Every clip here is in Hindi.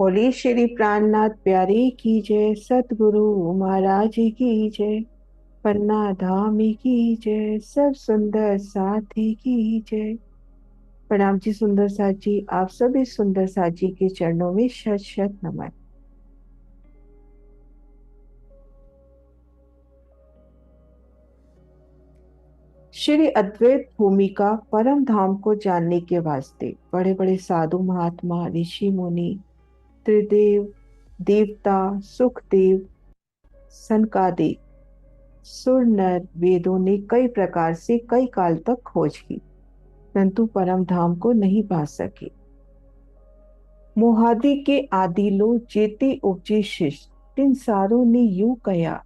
बोले श्री प्राणनाथ प्यारे की जय, सतगुरु महाराज की जय, पन्ना धाम की जय, सब सुंदर साथी की जय। प्रणाम जी सुंदर साथ जी, आप सभी सुंदर साथ जी के चरणों में शत शत नमन। श्री अद्वैत भूमिका परम धाम को जानने के वास्ते बड़े बड़े साधु महात्मा ऋषि मुनि त्रिदेव देवता सुखदेव सनकादिक सुर नर वेदों ने कई प्रकार से कई काल तक खोज की, परंतु परम धाम को नहीं पा सके। मोहादि के आदि लो जेते उपजे शिष्ट, तिन सारों ने यूं कया,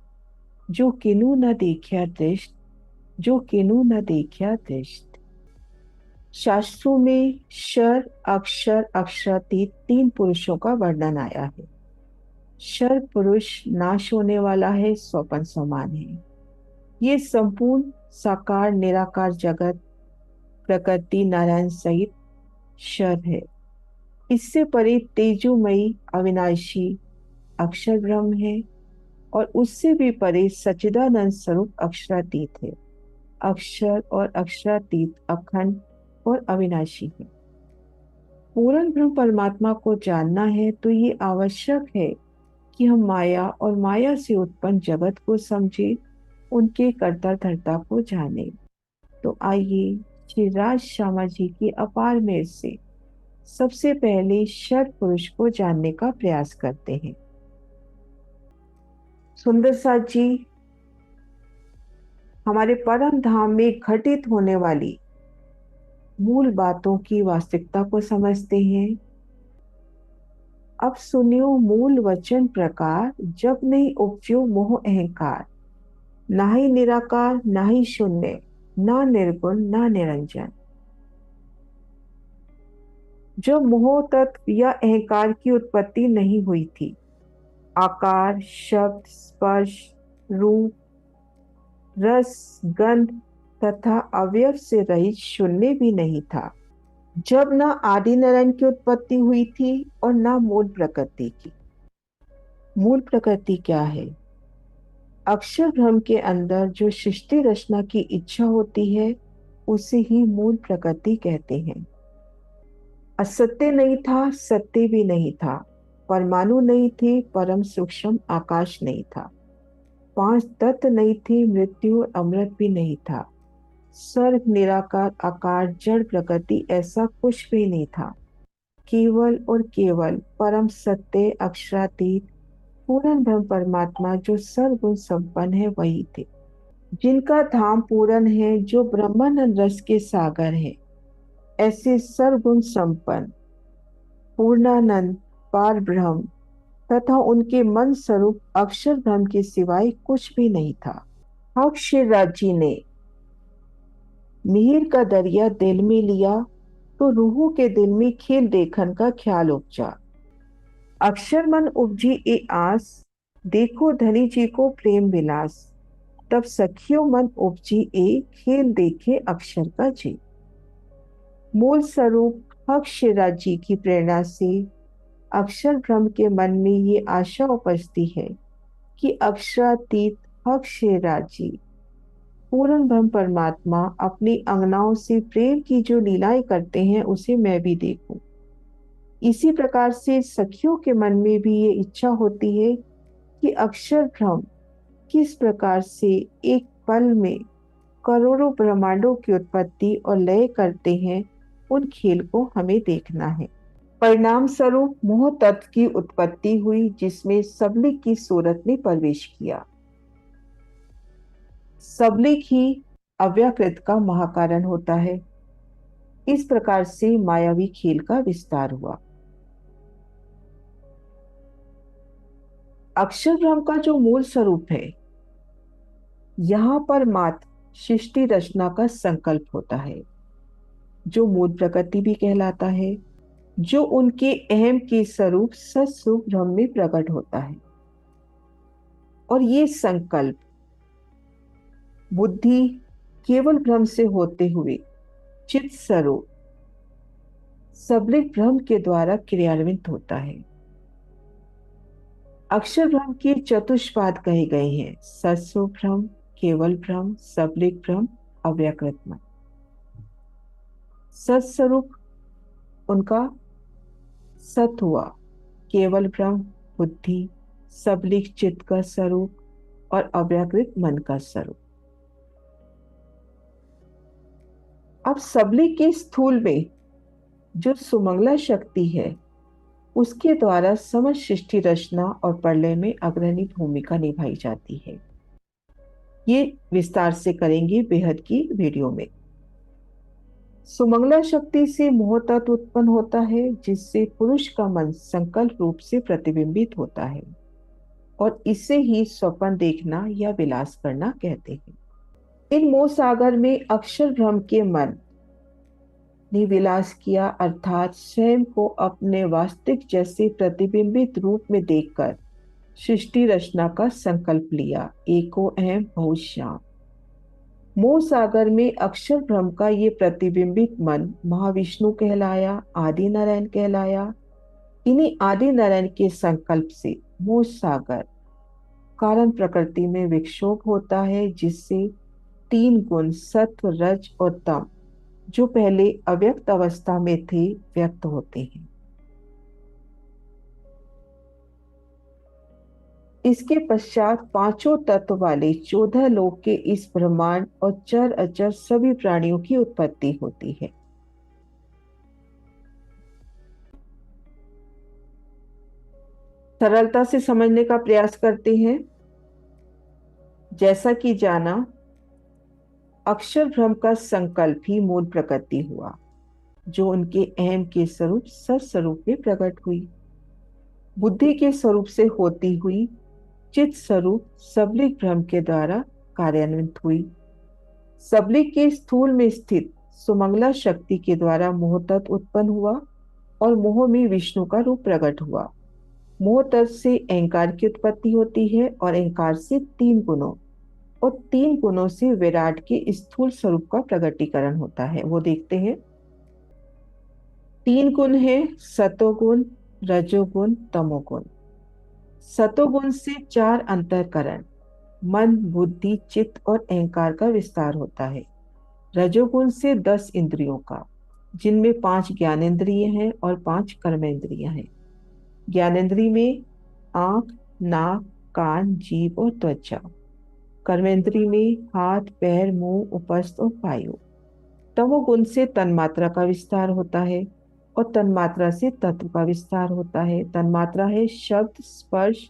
जो किनु न देखा दृष्ट, जो किनु न देखा दृष्ट। शास्त्रों में शर अक्षर अक्षरातीत तीन पुरुषों का वर्णन आया है। शर पुरुष नाश होने वाला है, स्वपन समान है। ये संपूर्ण साकार निराकार जगत प्रकृति नारायण सहित शर है। इससे परे तेजोमयी अविनाशी अक्षर ब्रह्म है, और उससे भी परे सच्चिदानंद स्वरूप अक्षरातीत है। अक्षर और अक्षरातीत अखंड और अविनाशी है। पूर्ण ब्रह्म परमात्मा को जानना है तो ये आवश्यक है कि हम माया और माया से उत्पन्न जगत को समझे, उनके कर्ता धर्ता को जाने। तो आइए श्री राज श्यामा जी की अपार मेहर से सबसे पहले शर पुरुष को जानने का प्रयास करते हैं। सुंदर साथ जी हमारे परम धाम में घटित होने वाली मूल बातों की वास्तविकता को समझते हैं। अब सुनियो मूल वचन प्रकार, जब नहीं उपजो मोह अहंकार, ना ही निराकार ना ही शून्य, ना निर्गुण ना निरंजन। जब मोह तत्व या अहंकार की उत्पत्ति नहीं हुई थी, आकार शब्द स्पर्श रूप रस गंध तथा अवयव से रहित शून्य भी नहीं था। जब न आदि नारायण की उत्पत्ति हुई थी और न मूल प्रकृति की। मूल प्रकृति क्या है? अक्षर ब्रह्म के अंदर जो सृष्टि रचना की इच्छा होती है, उसे ही मूल प्रकृति कहते हैं। असत्य नहीं था, सत्य भी नहीं था, परमाणु नहीं थे, परम सूक्ष्म आकाश नहीं था, पांच तत्व नहीं थे, मृत्यु और अमृत भी नहीं था, स्वर्ग निराकार आकार जड़ प्रकृति ऐसा कुछ भी नहीं था। केवल और केवल परम सत्य अक्षरातीत पूर्ण ब्रह्म परमात्मा जो सर्वगुण संपन्न है वही थे, जिनका धाम पूर्ण है, जो ब्रह्मानंद रस के सागर है। ऐसे सर्वगुण संपन्न पूर्णानंद पार ब्रह्म तथा उनके मन स्वरूप अक्षर ब्रह्म के सिवाय कुछ भी नहीं था। अक्षराज जी ने मिहिर का दरिया दिल में लिया तो रूहों के दिल में खेल देखन का ख्याल उपजा। अक्षर मन उपजी ए आस, देखो धनी जी को प्रेम विलास, तब सखियों मन उपजी ए खेल देखे अक्षर का जी। मूल स्वरूप अक्षराज जी की प्रेरणा से अक्षर ब्रह्म के मन में ये आशा उपजती है कि अक्षरातीत अक्षराज जी पूर्ण ब्रह्म परमात्मा अपनी अंगनाओं से प्रेम की जो लीलाएं करते हैं उसे मैं भी देखूं। इसी प्रकार से सखियों के मन में भी ये इच्छा होती है कि अक्षर ब्रह्म किस प्रकार से एक पल में करोड़ों ब्रह्मांडों की उत्पत्ति और लय करते हैं, उन खेल को हमें देखना है। परिणाम स्वरूप मोह तत्व की उत्पत्ति हुई, जिसमें सबलिक की सूरत ने प्रवेश किया। सबलिक ही अव्याकृत का महाकारण होता है। इस प्रकार से मायावी खेल का विस्तार हुआ। अक्षर ब्रह्म का जो मूल स्वरूप है, यहाँ पर मात्र सृष्टि रचना का संकल्प होता है, जो मूल प्रकृति भी कहलाता है, जो उनके अहम के स्वरूप सत्स्वरूप ब्रह्म में प्रकट होता है। और ये संकल्प बुद्धि केवल ब्रह्म से होते हुए चित्त स्वरूप सबलिक ब्रह्म के द्वारा क्रियान्वित होता है। अक्षर भ्रम के चतुष्पाद कहे गए हैं: सत्स्वरूप भ्रम, केवल भ्रम, सबलिक भ्रम, अव्यकृत मन। सत्स्वरूप उनका सत हुआ, केवल भ्रम बुद्धि, सबलिक चित्त का स्वरूप और अव्यकृत मन का स्वरूप। अब सबलिक के स्थूल में जो सुमंगला शक्ति है, उसके द्वारा समस्त सृष्टि रचना और प्रलय में अग्रणी भूमिका निभाई जाती है। ये विस्तार से करेंगे बेहद की वीडियो में। सुमंगला शक्ति से मोह तत्व उत्पन्न होता है, जिससे पुरुष का मन संकल्प रूप से प्रतिबिंबित होता है और इसे ही स्वप्न देखना या विलास करना कहते हैं। इन मोह सागर में अक्षर भ्रम के मन ने विलास किया, अर्थात स्वयं को अपने वास्तविक जैसे प्रतिबिंबित रूप में देखकर सृष्टि रचना का संकल्प लिया। एको अहम बहुत श्याम। मोह सागर में अक्षर भ्रम का ये प्रतिबिंबित मन महाविष्णु कहलाया, आदि नारायण कहलाया। इन्हीं आदि नारायण के संकल्प से मोह सागर कारण प्रकृति में विक्षोभ होता है, जिससे तीन गुण सत्व, रज और तम, जो पहले अव्यक्त अवस्था में थे, व्यक्त होते हैं। इसके पश्चात पांचों तत्व वाले 14 लोक के इस ब्रह्मांड और चर अचर सभी प्राणियों की उत्पत्ति होती है। सरलता से समझने का प्रयास करते हैं। जैसा कि जाना, अक्षर भ्रम का संकल्प ही मूल प्रकृति हुआ, जो उनके अहम के स्वरूप सत्स्वरूप में प्रकट हुई। बुद्धि के स्वरूप से होती हुई चित स्वरूप सबलिक भ्रम के द्वारा कार्यान्वित हुई। सबलिक के स्थूल में स्थित सुमंगला शक्ति के द्वारा मोह तत्व उत्पन्न हुआ और मोह में विष्णु का रूप प्रकट हुआ। मोह तत्व से अहंकार की उत्पत्ति होती है और अहंकार से तीन गुणों और तीन गुणों से विराट के स्थूल स्वरूप का प्रकटीकरण होता है। वो देखते हैं। तीन गुण है: सतोगुण, रजोगुण, तमोगुण। सतोगुण से चार अंतःकरण मन, बुद्धि, चित्त और अहंकार का विस्तार होता है। रजोगुण से 10 इंद्रियों का, जिनमें 5 ज्ञानेंद्रिय हैं और 5 कर्मेंद्रियां हैं। ज्ञानेंद्रिय में आंख, नाक, कान, जीभ और त्वचा। कर्मेंद्रिय में हाथ, पैर, मुंह, उपस्थ और वायु। तमोगुण से तन्मात्रा का विस्तार होता है और तन्मात्रा से तत्व का विस्तार होता है। तन्मात्रा है शब्द, स्पर्श,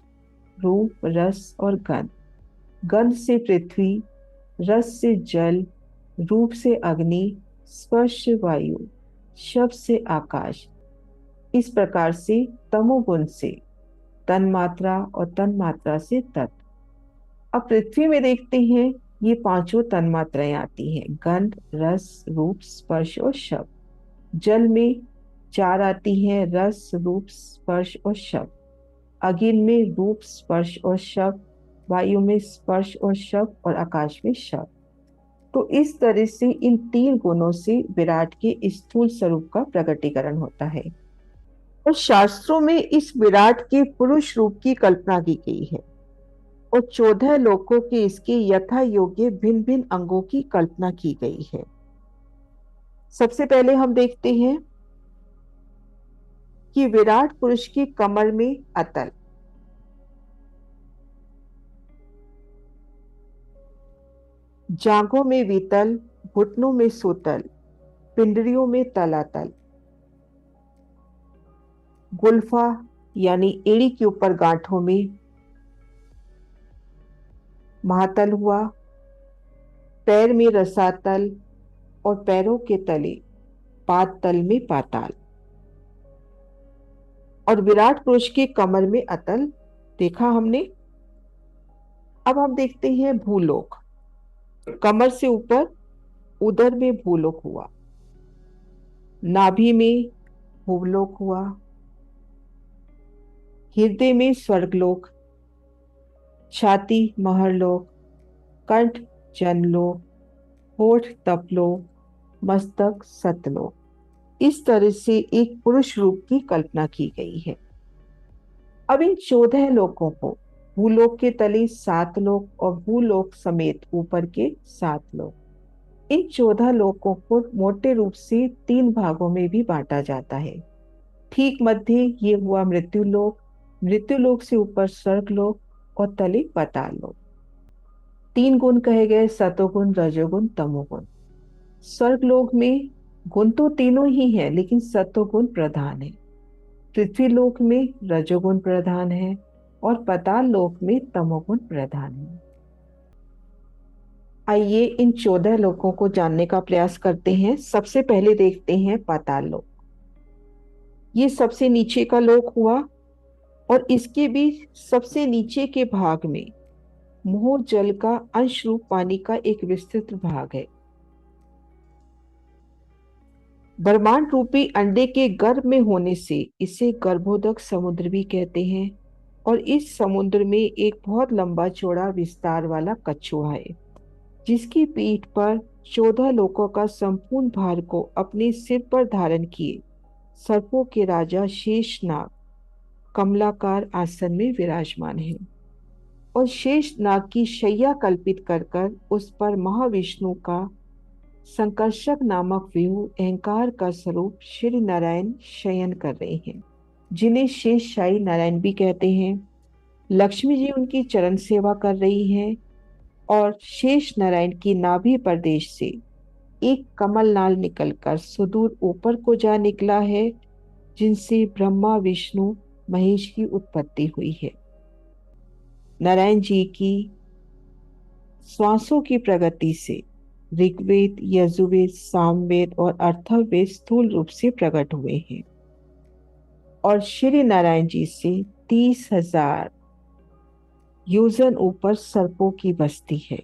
रूप, रस और गंध। गंध से पृथ्वी, रस से जल, रूप से अग्नि, स्पर्श से वायु, शब्द से आकाश। इस प्रकार से तमोगुण से तन्मात्रा और तन्मात्रा से तत्व। अब पृथ्वी में देखते हैं, ये पांचों तन्मात्राएं आती हैं: गंध, रस, रूप, स्पर्श और शब्द। जल में 4 आती हैं: रस, रूप, स्पर्श और शब्द। अग्नि में रूप, स्पर्श और शब्द। वायु में स्पर्श और शब्द और आकाश में शब्द। तो इस तरह से इन तीन गुणों से विराट के स्थूल स्वरूप का प्रकटीकरण होता है और शास्त्रों में इस विराट के पुरुष रूप की कल्पना की गई है और 14 लोकों के इसके यथा योग्य भिन्न भिन्न अंगों की कल्पना की गई है। सबसे पहले हम देखते हैं कि विराट पुरुष की कमर में अतल, जांघों में वितल, घुटनों में सुतल, पिंडलियों में तलातल, गुल्फा यानी एड़ी के ऊपर गांठों में महातल हुआ, पैर में रसातल और पैरों के तले पादतल में पाताल। और विराट पुरुष की कमर में अतल देखा हमने। अब हम देखते हैं भूलोक। कमर से ऊपर उदर में भूलोक हुआ, नाभि में भूलोक हुआ, हृदय में स्वर्गलोक, छाती महरलोक, कंठ जनलोक, होठ तपलोक, मस्तक सतलोक। इस तरह से एक पुरुष रूप की कल्पना की गई है। अब इन 14 लोकों को, भूलोक के तले 7 लोक और भूलोक समेत ऊपर के 7 लोक, इन 14 लोकों को मोटे रूप से 3 भागों में भी बांटा जाता है। ठीक मध्य ये हुआ मृत्युलोक, मृत्युलोक से ऊपर स्वर्गलोक और तले पाताल लोक। 3 गुण कहे गए, सतोगुण, रजोगुण, तमोगुण। स्वर्गलोक में गुण तो तीनों ही है, लेकिन सत्वगुण प्रधान है। पृथ्वीलोक में रजोगुण प्रधान है और पाताल लोक में तमोगुण प्रधान है। आइए इन 14 लोकों को जानने का प्रयास करते हैं। सबसे पहले देखते हैं पाताल लोक। ये सबसे नीचे का लोक हुआ और इसके भी सबसे नीचे के भाग में मोह जल का अंश रूप पानी का एक विस्तृत भाग है। ब्रह्मांड रूपी अंडे के गर्भ में होने से इसे गर्भोदक समुद्र भी कहते हैं। और इस समुद्र में एक बहुत लंबा चौड़ा विस्तार वाला कछुआ है, जिसकी पीठ पर 14 लोकों का संपूर्ण भार को अपने सिर पर धारण किए सर्पों के राजा शेषनाग कमलाकार आसन में विराजमान है। और शेषनाग की शैया कल्पित कर कर उस पर महाविष्णु का संकर्षक नामक व्यूह अहंकार का स्वरूप श्री नारायण शयन कर रहे हैं, जिन्हें शेषशाही नारायण भी कहते हैं। लक्ष्मी जी उनकी चरण सेवा कर रही हैं और शेष नारायण की नाभि प्रदेश से एक कमल नाल निकलकर सुदूर ऊपर को जा निकला है, जिनसे ब्रह्मा विष्णु महेश की उत्पत्ति हुई है। नारायण जी की श्वासों की प्रगति से ऋग्वेद, यजुर्वेद, सामवेद और अथर्ववेद स्थूल रूप से प्रकट हुए हैं। और श्री नारायण जी से 30,000 योजन ऊपर सर्पों की बस्ती है।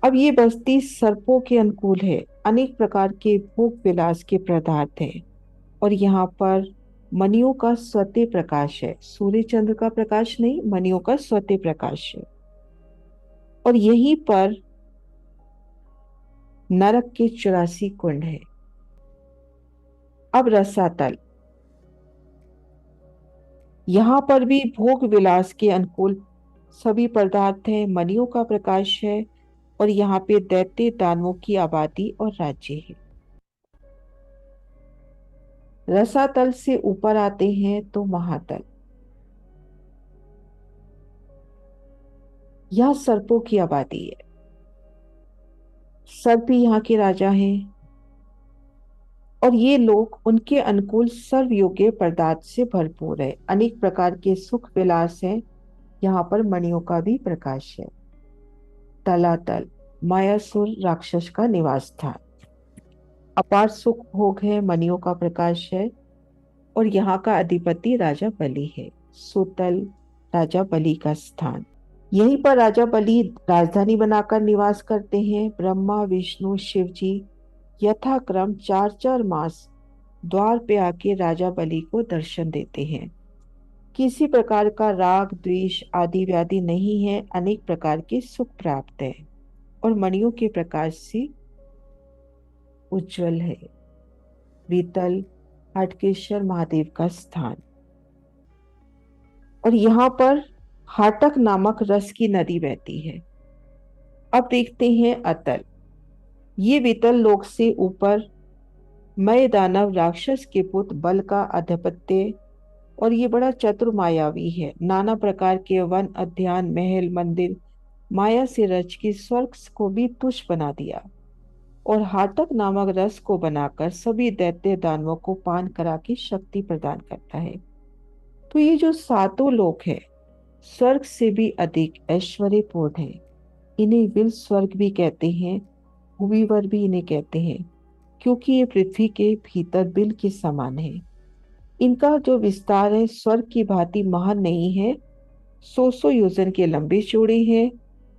अब ये बस्ती सर्पों के अनुकूल है। अनेक प्रकार के भोग विलास के पदार्थ हैं और यहाँ पर मणियों का स्वते प्रकाश है। सूर्य चंद्र का प्रकाश नहीं, मणियों का स्वते प्रकाश है। और यहीं पर नरक के 84 कुंड है। अब रसातल, यहाँ पर भी भोग विलास के अनुकूल सभी पदार्थ हैं, मणियों का प्रकाश है और यहाँ पे दैत्य दानवों की आबादी और राज्य है। रसातल से ऊपर आते हैं तो महातल, यह सर्पों की आबादी है। सर्प भी यहाँ के राजा हैं और ये लोग उनके अनुकूल सर्व योग्य पदार्थ से भरपूर है। अनेक प्रकार के सुख विलास हैं, यहाँ पर मणियों का भी प्रकाश है। तलातल, मायासुर राक्षस का निवास स्थान, अपार सुख भोग है, मणियों का प्रकाश है और यहाँ का अधिपति राजा बलि है। सुतल, राजा बलि का स्थान, यहीं पर राजा बलि राजधानी बनाकर निवास करते हैं। ब्रह्मा विष्णु शिव जी यथाक्रम 4-4 मास द्वार पे आके राजा बलि को दर्शन देते हैं। किसी प्रकार का राग द्वेष आदि व्याधि नहीं है, अनेक प्रकार के सुख प्राप्त है और मणियों के प्रकाश से उज्जवल है। वीतल, हाटकेश्वर महादेव का स्थान और यहाँ पर हाटक नामक रस की नदी बहती है। अब देखते हैं अतल, ये वीतल लोक से ऊपर मय दानव राक्षस के पुत्र बल का आधिपत्य और ये बड़ा चतुर मायावी है। नाना प्रकार के वन, उद्यान, महल, मंदिर माया से रच के स्वर्ग को भी तुच्छ बना दिया और हाटक नामक रस को बनाकर सभी दैत्य दानवों को पान करा के शक्ति प्रदान करता है। तो ये जो 7 लोक है स्वर्ग से भी अधिक ऐश्वर्यपूर्ण है। इन्हें विल स्वर्ग भी कहते हैं, भुविवर भी इन्हें कहते हैं, क्योंकि ये पृथ्वी के भीतर बिल के समान है। इनका जो विस्तार है स्वर्ग की भांति महान नहीं है, 100 योजन के लंबे चौड़े हैं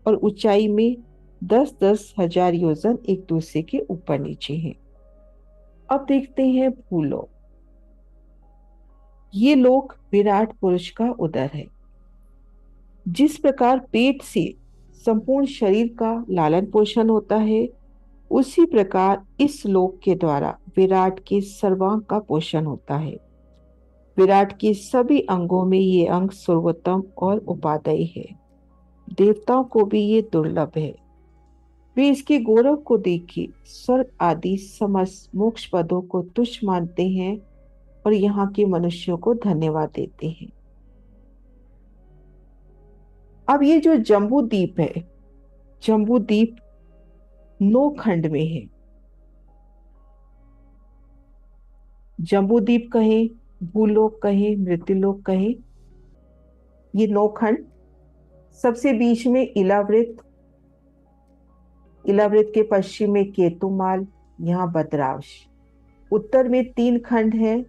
और ऊंचाई में 10-10 हजार योजन एक दूसरे के ऊपर नीचे हैं। अब देखते हैं भूलोक, ये लोक विराट पुरुष का उदर है। जिस प्रकार पेट से संपूर्ण शरीर का लालन पोषण होता है, उसी प्रकार इस लोक के द्वारा विराट के सर्वांग का पोषण होता है। विराट के सभी अंगों में ये अंग सर्वोत्तम और उपादेय है। देवताओं को भी ये दुर्लभ है। वे इसके गौरव को देखे स्वर्ग आदि समस्त मोक्ष पदों को तुच्छ मानते हैं और यहाँ के मनुष्यों को धन्यवाद देते हैं। अब ये जो जम्बू द्वीप है, जम्बू द्वीप 9 खंड में है। जम्बू द्वीप कहें, भूलोक कहें, मृत्युलोक कहें, ये 9 खंड। सबसे बीच में इलावृत, इलावृत के पश्चिम में केतुमाल, यहाँ बद्रावश। उत्तर में 3 खंड है,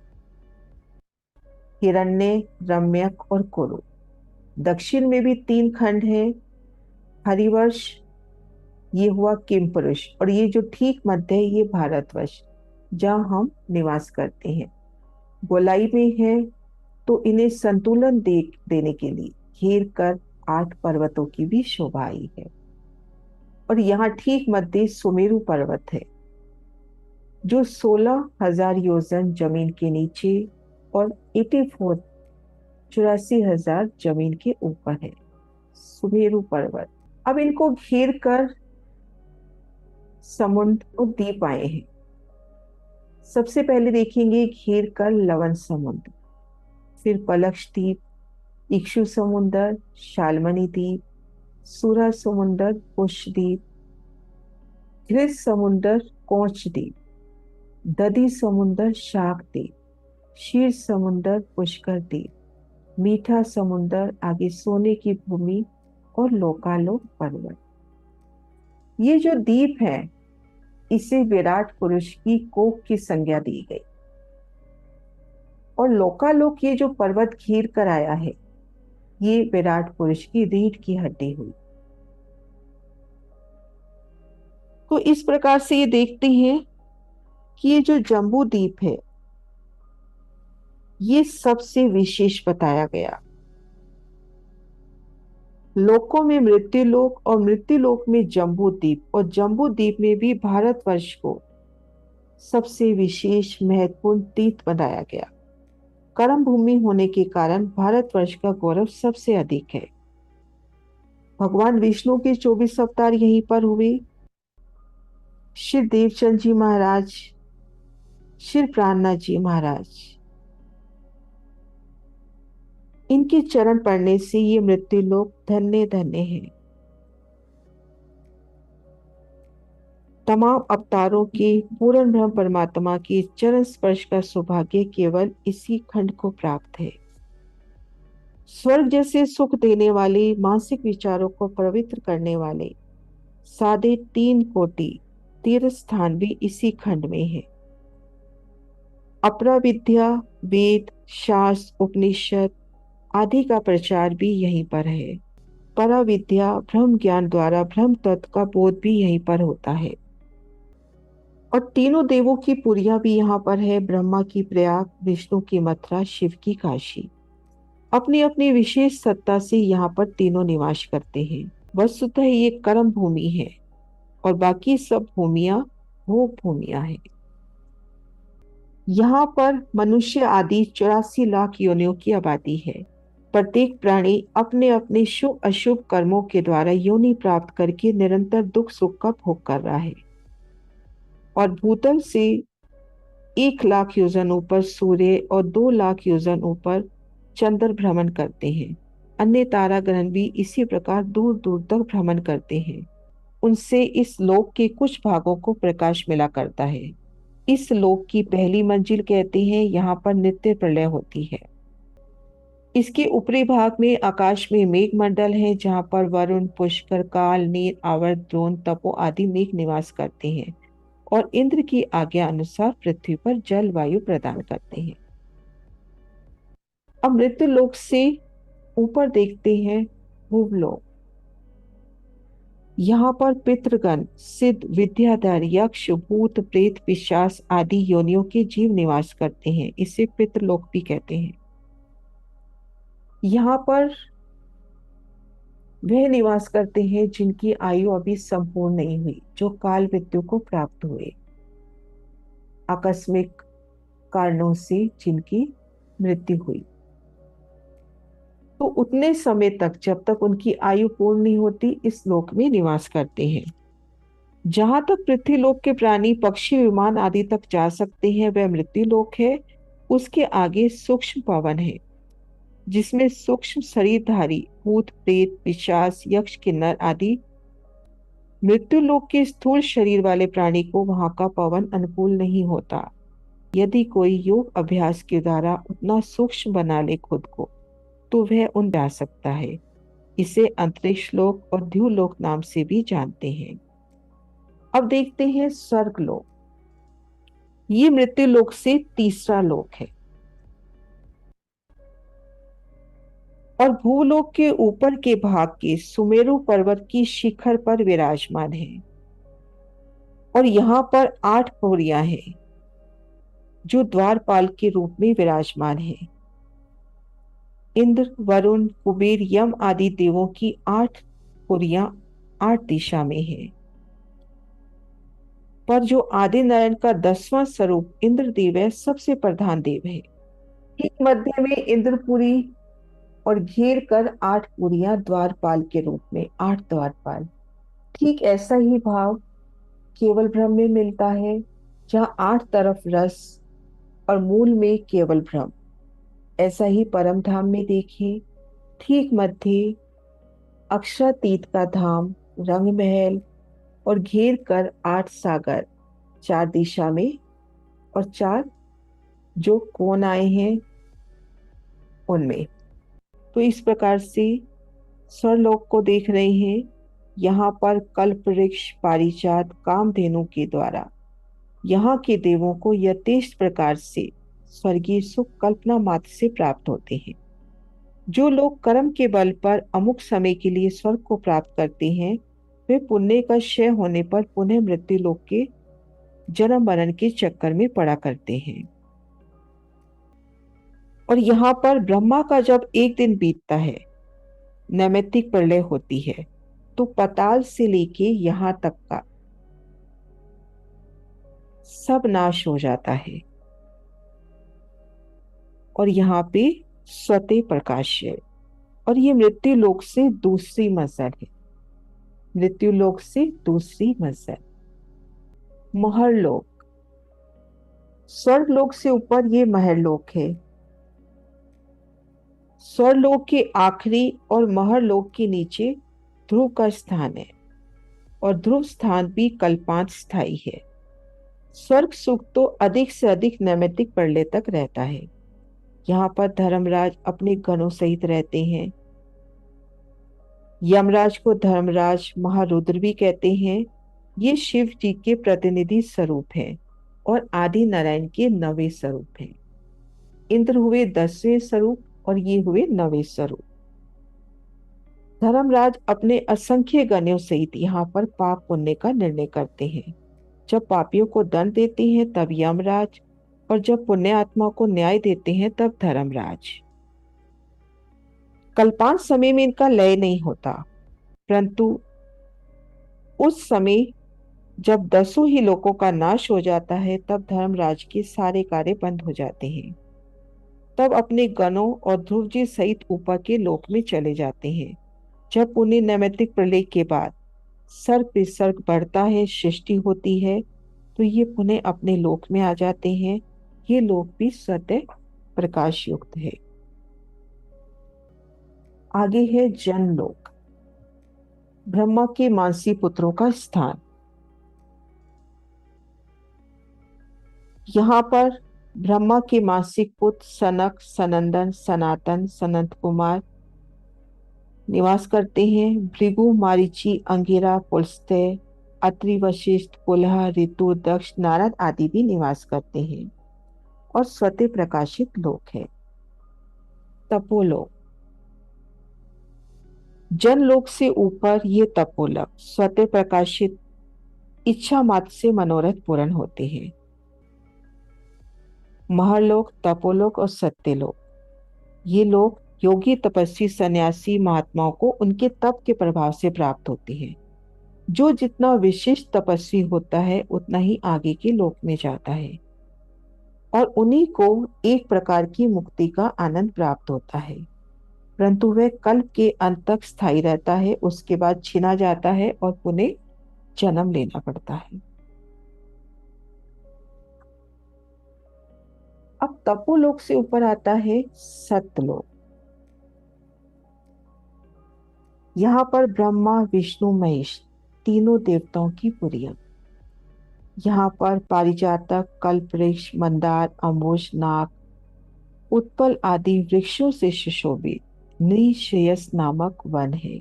हिरण्य, रम्यक और कुरु। दक्षिण में भी 3 खंड है, हरिवर्ष, ये हुआ किमपुरुष, और ये जो ठीक मध्य है ये भारतवर्ष, जहाँ हम निवास करते हैं। गोलाई में है, तो इन्हें संतुलन देने के लिए घेर कर 8 पर्वतों की भी शोभा आई है। और यहाँ ठीक मध्य सुमेरु पर्वत है, जो 16,000 योजन जमीन के नीचे और 84,84,000 जमीन के ऊपर है, सुमेरु पर्वत। अब इनको घेर कर समुद्र और द्वीप आए हैं। सबसे पहले देखेंगे घेर कर लवण समुद्र, फिर पलक्ष द्वीप, इक्षु समुद्र, शालमणि द्वीप, सूरा समुद्र, पुष्प द्वीप, घृत समुद्र, कोच द्वीप, दधी समुद्र, शाक द्वीप, क्षीर समुद्र, पुष्कर द्वीप, मीठा समुद्र, आगे सोने की भूमि और लोकालोक पर्वत। ये जो द्वीप है इसे विराट पुरुष की कोख की संज्ञा दी गई। और लोकालोक, ये जो पर्वत घेर कर आया है, ये विराट पुरुष की रीढ़ की हड्डी हुई। तो इस प्रकार से ये देखते हैं कि ये जो जम्बू द्वीप है ये सबसे विशेष बताया गया। लोकों में मृत्युलोक और मृत्युलोक में जम्बू द्वीप, और जम्बू द्वीप में भी भारतवर्ष को सबसे विशेष महत्वपूर्ण तीर्थ बनाया गया। कर्म भूमि होने के कारण भारतवर्ष का गौरव सबसे अधिक है। भगवान विष्णु के 24 अवतार यहीं पर हुए। श्री देवचंद जी महाराज, श्री प्राणनाथ जी महाराज, इनके चरण पड़ने से ये मृत्युलोक धन्य धन्य है। तमाम अवतारों के पूर्ण ब्रह्म परमात्मा के चरण स्पर्श का सौभाग्य केवल इसी खंड को प्राप्त है। स्वर्ग जैसे सुख देने वाले, मानसिक विचारों को पवित्र करने वाले 3.5 कोटि तीर्थ स्थान भी इसी खंड में है। अपरा विद्या, वेद, शास्त्र, उपनिषद आदि का प्रचार भी यहीं पर है। परा विद्या, ब्रह्म ज्ञान द्वारा ब्रह्म तत्व का बोध भी यहीं पर होता है। और तीनों देवों की पुरिया भी यहाँ पर है। ब्रह्मा की प्रयाग, विष्णु की मथुरा, शिव की काशी। अपनी अपनी विशेष सत्ता से यहाँ पर तीनों निवास करते हैं। वस्तुतः ये कर्म भूमि है और बाकी सब भूमियां भोग भूमियां हैं। यहाँ पर मनुष्य आदि 84 लाख योनियों की आबादी है। प्रत्येक प्राणी अपने अपने शुभ अशुभ कर्मों के द्वारा योनि प्राप्त करके निरंतर दुख सुख का भोग कर रहा है। और भूतल से 1 लाख योजन ऊपर सूर्य और 2 लाख योजन ऊपर चंद्र भ्रमण करते हैं। अन्य तारा ग्रहण भी इसी प्रकार दूर दूर तक भ्रमण करते हैं। उनसे इस लोक के कुछ भागों को प्रकाश मिला करता है। इस लोक की पहली मंजिल कहते हैं, यहाँ पर नित्य प्रलय होती है। इसके ऊपरी भाग में आकाश में मेघ मंडल है, जहाँ पर वरुण, पुष्कर, काल, नीर, आवर्त, द्रोण, तपो आदि मेघ निवास करते हैं और इंद्र की आज्ञा अनुसार पृथ्वी पर जल वायु प्रदान करते हैं। अब मृत्यु लोक से ऊपर देखते हैं भूवलोक। यहाँ पर पितृगण, सिद्ध, विद्याधर, यक्ष, भूत, प्रेत, पिशाच आदि योनियों के जीव निवास करते हैं। इसे पितृलोक भी कहते हैं। यहाँ पर वह निवास करते हैं जिनकी आयु अभी संपूर्ण नहीं हुई, जो काल मृत्यु को प्राप्त हुए, आकस्मिक कारणों से जिनकी मृत्यु हुई। तो उतने समय तक, जब तक उनकी आयु पूर्ण नहीं होती, इस लोक में निवास करते हैं। जहां तक पृथ्वीलोक के प्राणी पक्षी विमान आदि तक जा सकते हैं वह मृत्यु लोक है। उसके आगे सूक्ष्म पवन है, जिसमें सूक्ष्म शरीरधारी भूत प्रेत पिशाच यक्ष किन्नर आदि। मृत्यु लोक के स्थूल शरीर वाले प्राणी को वहां का पवन अनुकूल नहीं होता। यदि कोई योग अभ्यास के द्वारा उतना सूक्ष्म बना ले खुद को, तो वह उन जा सकता है। इसे अंतरिक्ष लोक और द्युलोक नाम से भी जानते हैं। अब देखते हैं स्वर्ग लोक। ये मृत्यु लोक से तीसरा लोक है और भूलोक के ऊपर के भाग के सुमेरु पर्वत की शिखर पर विराजमान है। और यहाँ पर 8 पौड़ियां हैं जो द्वारपाल के रूप में विराजमान है। इंद्र वरुण कुबेर यम आदि देवों की 8 पौड़ियां 8 दिशा में है। पर जो आदि नारायण का 10वां स्वरूप इंद्रदेव है, सबसे प्रधान देव है। ठीक मध्य में इंद्रपुरी और घेर कर 8 पुरियां द्वारपाल के रूप में, 8 द्वारपाल। ठीक ऐसा ही भाव केवल ब्रह्म में मिलता है, जहाँ 8 तरफ रस और मूल में केवल ब्रह्म। ऐसा ही परम धाम में देखें, ठीक मध्य अक्षरातीत का धाम, रंग महल और घेर कर 8 सागर, 4 दिशा में, और 4 जो कोण आए हैं उनमें। तो इस प्रकार से स्वर्लोक को देख रहे हैं। यहाँ पर कल्प वृक्ष पारिजात कामधेनु के द्वारा यहाँ के देवों को यथेष्ट प्रकार से स्वर्गीय सुख कल्पना मात्र से प्राप्त होते हैं। जो लोग कर्म के बल पर अमुक समय के लिए स्वर्ग को प्राप्त करते हैं, वे पुण्य का क्षय होने पर पुनः मृत्यु लोक के जन्म मरण के चक्कर में पड़ा करते हैं। और यहाँ पर ब्रह्मा का जब एक दिन बीतता है, नैमित्तिक प्रलय होती है, तो पाताल से लेके यहाँ तक का सब नाश हो जाता है। और यहाँ पे स्वतः प्रकाश है। और ये मृत्यु लोक से दूसरी मंजिल है। मृत्यु लोक से दूसरी मंजिल महर लोक। स्वर्ग लोक से ऊपर ये महर लोक है। स्वर्लोक के आखिरी और महर लोक के नीचे ध्रुव का स्थान है, और ध्रुव स्थान भी कल्पांत स्थायी है। स्वर्ग सुख तो अधिक से अधिक नैमित्तिक प्रलय तक रहता है। यहाँ पर धर्मराज अपने गणों सहित रहते हैं। यमराज को धर्मराज महारुद्र भी कहते हैं। ये शिव जी के प्रतिनिधि स्वरूप हैं और आदि नारायण के 9वें स्वरूप हैं। इंद्र हुए 10वें स्वरूप और ये हुए 9वें स्वरूप। धर्मराज अपने असंख्य गणों सहित यहाँ पर पाप पुण्य का निर्णय करते हैं। जब पापियों को दंड देते हैं तब यमराज, और जब पुण्य आत्मा को न्याय देते हैं तब धर्मराज। कल्पांत समय में इनका लय नहीं होता, परंतु उस समय जब 10 ही लोकों का नाश हो जाता है, तब धर्मराज के सारे कार्य बंद हो जाते हैं। तब अपने गणों और ध्रुव जी सहित ऊपर के लोक में चले जाते हैं। जब पुण्य नैमित्तिक प्रलय के बाद सर्ग विसर्ग बढ़ता है, सृष्टि होती है, तो ये पुनः अपने लोक में आ जाते हैं। ये लोक भी सत्य प्रकाश युक्त है। आगे है जन लोक, ब्रह्मा के मानसी पुत्रों का स्थान। यहाँ पर ब्रह्मा के मानसिक पुत्र सनक सनंदन सनातन सनंत कुमार निवास करते हैं। भृगु मारीची अंगिरा पुलस्त्य अत्रि वशिष्ठ पुलह ऋतु दक्ष नारद आदि भी निवास करते हैं। और स्वतः प्रकाशित लोक है। तपोलोक। जनलोक से ऊपर ये तपोलोक स्वतः प्रकाशित इच्छा मात्र से मनोरथ पूर्ण होते हैं। महरलोक, तपोलोक और सत्यलोक, ये लोग योगी तपस्वी सन्यासी महात्माओं को उनके तप के प्रभाव से प्राप्त होते हैं। जो जितना विशिष्ट तपस्वी होता है उतना ही आगे के लोक में जाता है। और उन्हीं को एक प्रकार की मुक्ति का आनंद प्राप्त होता है, परंतु वह कल्प के अंत तक स्थायी रहता है, उसके बाद छीना जाता है और पुनः जन्म लेना पड़ता है। अब तपोलोक से ऊपर आता है सतलोक। यहाँ पर ब्रह्मा विष्णु महेश तीनों देवताओं की पुरियां। यहाँ पर पारिजातक, कल्पवृक्ष, मंदार, अम्बुज, नाग, उत्पल आदि वृक्षों से सुशोभित निश्रेयस नामक वन है।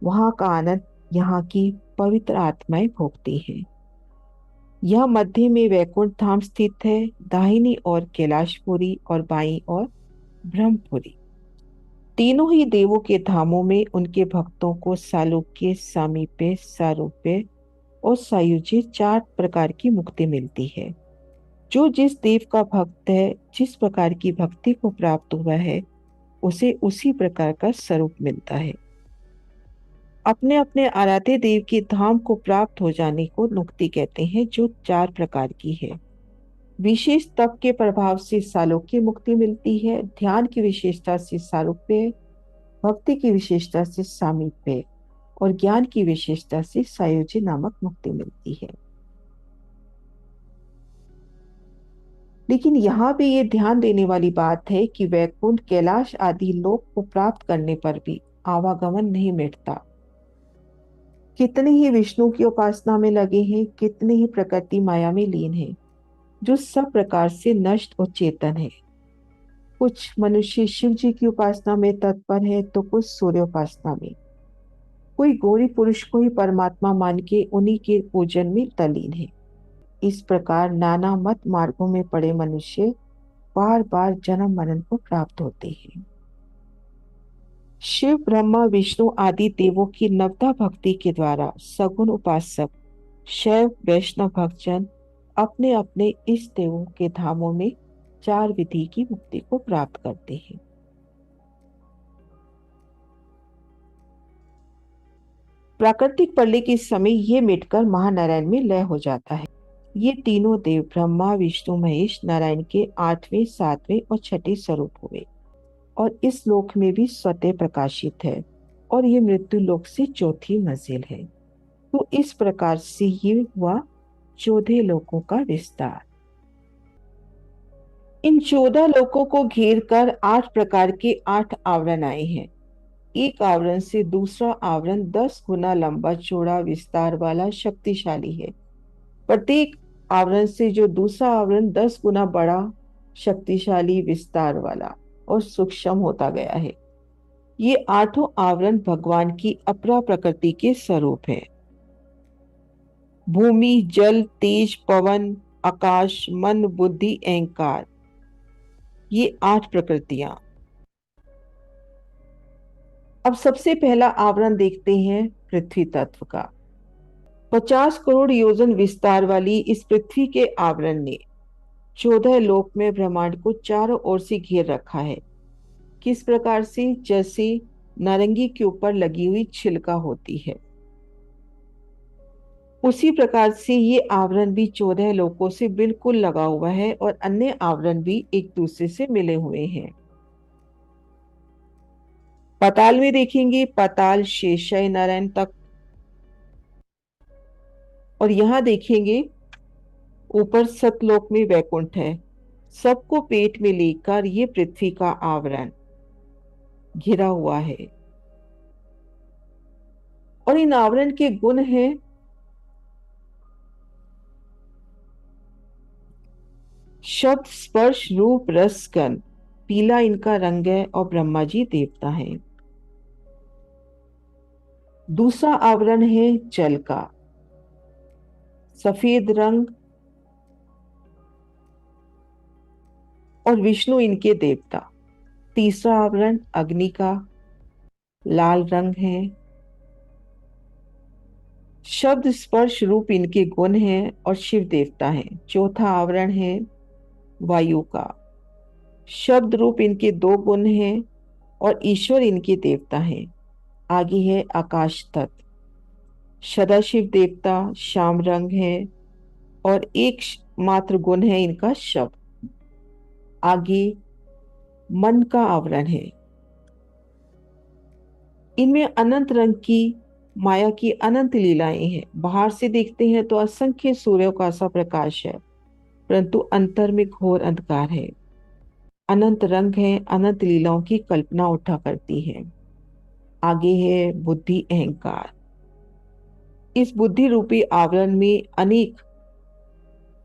वहां का आनंद यहाँ की पवित्र आत्माएं भोगती हैं। यह मध्य में वैकुंठ धाम स्थित है, दाहिनी ओर कैलाशपुरी और बाईं ओर ब्रह्मपुरी। तीनों ही देवों के धामों में उनके भक्तों को सालोक्य, सामीप्य, सारूप्य और सायुज्य 4 प्रकार की मुक्ति मिलती है। जो जिस देव का भक्त है, जिस प्रकार की भक्ति को प्राप्त हुआ है, उसे उसी प्रकार का स्वरूप मिलता है। अपने अपने आराध्य देव के धाम को प्राप्त हो जाने को मुक्ति कहते हैं, जो 4 प्रकार की है। विशेष तप के प्रभाव से सालोक्य मुक्ति मिलती है, ध्यान की विशेषता से सारूप्य, भक्ति की विशेषता से सामीप्य और ज्ञान की विशेषता से सायुज्य नामक मुक्ति मिलती है। लेकिन यहाँ पे ये ध्यान देने वाली बात है कि वैकुंठ, कैलाश आदि लोक को प्राप्त करने पर भी आवागमन नहीं मिटता। कितने ही विष्णु की उपासना में लगे हैं, कितने ही प्रकृति माया में लीन हैं, जो सब प्रकार से नष्ट और चेतन है। कुछ मनुष्य शिव जी की उपासना में तत्पर है, तो कुछ सूर्य उपासना में, कोई गौरी पुरुष को ही परमात्मा मान के उन्हीं के पूजन में तल्लीन है। इस प्रकार नाना मत मार्गों में पड़े मनुष्य बार बार जन्म मरण को प्राप्त होते हैं। शिव, ब्रह्मा, विष्णु आदि देवों की नवदा भक्ति के द्वारा सगुण उपासक शैव वैष्णव भक्तजन अपने अपने इस देवों के धामों में 4 विधि की मुक्ति को प्राप्त करते हैं। प्राकृतिक प्रलय के समय ये मिटकर महानारायण में लय हो जाता है। ये तीनों देव ब्रह्मा विष्णु महेश नारायण के 8वें 7वें और 6ठे स्वरूप हुए और इस लोक में भी स्वतः प्रकाशित है, और ये मृत्यु लोक से चौथी मंजिल है। तो इस प्रकार से ये हुआ 14 लोकों का विस्तार। इन 14 लोकों को घेर कर 8 प्रकार के 8 आवरण आए हैं। एक आवरण से दूसरा आवरण 10 गुना लंबा चौड़ा विस्तार वाला शक्तिशाली है। प्रत्येक आवरण से जो दूसरा आवरण 10 गुना बड़ा, शक्तिशाली, विस्तार वाला और सूक्ष्म होता गया है। ये 8 आवरण भगवान की अपरा प्रकृति के स्वरूप है। भूमि, जल, तेज, पवन, आकाश, मन, बुद्धि, अहंकार, ये 8 प्रकृतियां। अब सबसे पहला आवरण देखते हैं पृथ्वी तत्व का। 50 करोड़ योजन विस्तार वाली इस पृथ्वी के आवरण ने 14 लोक में ब्रह्मांड को चारों ओर से घेर रखा है। किस प्रकार से? जैसे नारंगी के ऊपर लगी हुई छिलका होती है, उसी प्रकार से ये आवरण भी 14 लोकों से बिल्कुल लगा हुआ है और अन्य आवरण भी एक दूसरे से मिले हुए हैं। पाताल में देखेंगे, पाताल शेषाय नारायण तक, और यहां देखेंगे ऊपर सतलोक में वैकुंठ है। सबको पेट में लेकर ये पृथ्वी का आवरण घिरा हुआ है। और इन आवरण के गुण हैं शब्द, स्पर्श, रूप, रस, गंध। पीला इनका रंग है और ब्रह्मा जी देवता हैं। दूसरा आवरण है जल का, सफेद रंग, और विष्णु इनके देवता। तीसरा आवरण अग्नि का, लाल रंग है। शब्द, स्पर्श, रूप इनके गुण हैं और शिव देवता हैं। चौथा आवरण है वायु का, शब्द रूप इनके 2 गुण हैं और ईश्वर इनके देवता हैं। आगे है आकाश तत्व, सदाशिव देवता, श्याम रंग है और एक मात्र गुण है इनका शब्द। आगे मन का आवरण है। इनमें अनंत रंग की माया की अनंत लीलाएं हैं। बाहर से देखते हैं तो असंख्य सूर्यों का सा प्रकाश है, परंतु अंतर में घोर अंधकार है। अनंत रंग है, अनंत लीलाओं की कल्पना उठा करती है। आगे है बुद्धि अहंकार। इस बुद्धि रूपी आवरण में अनेक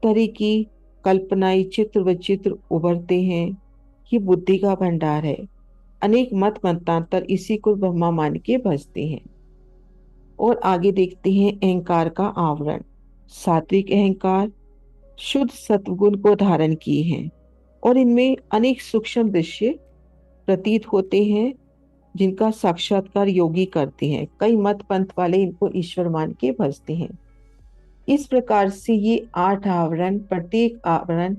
तरह की कल्पनाएं, चित्र विचित्र उभरते हैं। ये बुद्धि का भंडार है। अनेक मत मतांतर इसी को ब्रह्मा मान के भजते हैं। और आगे देखते हैं अहंकार का आवरण। सात्विक अहंकार शुद्ध सत्वगुण को धारण किए हैं और इनमें अनेक सूक्ष्म दृश्य प्रतीत होते हैं, जिनका साक्षात्कार योगी करते हैं। कई मत पंथ वाले इनको ईश्वर मान के भजते हैं। इस प्रकार से ये 8 आवरण, प्रत्येक आवरण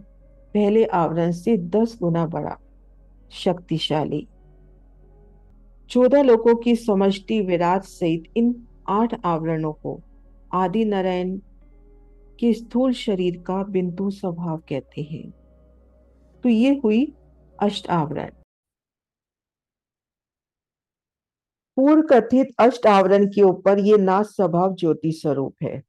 पहले आवरण से 10 गुना बड़ा, शक्तिशाली। 14 लोकों की समष्टि विराट सहित इन 8 आवरणों को आदि नारायण के स्थूल शरीर का बिंदु स्वभाव कहते हैं। तो ये हुई अष्ट आवरण। पूर्व कथित अष्ट आवरण के ऊपर ये नाथ स्वभाव ज्योति स्वरूप है।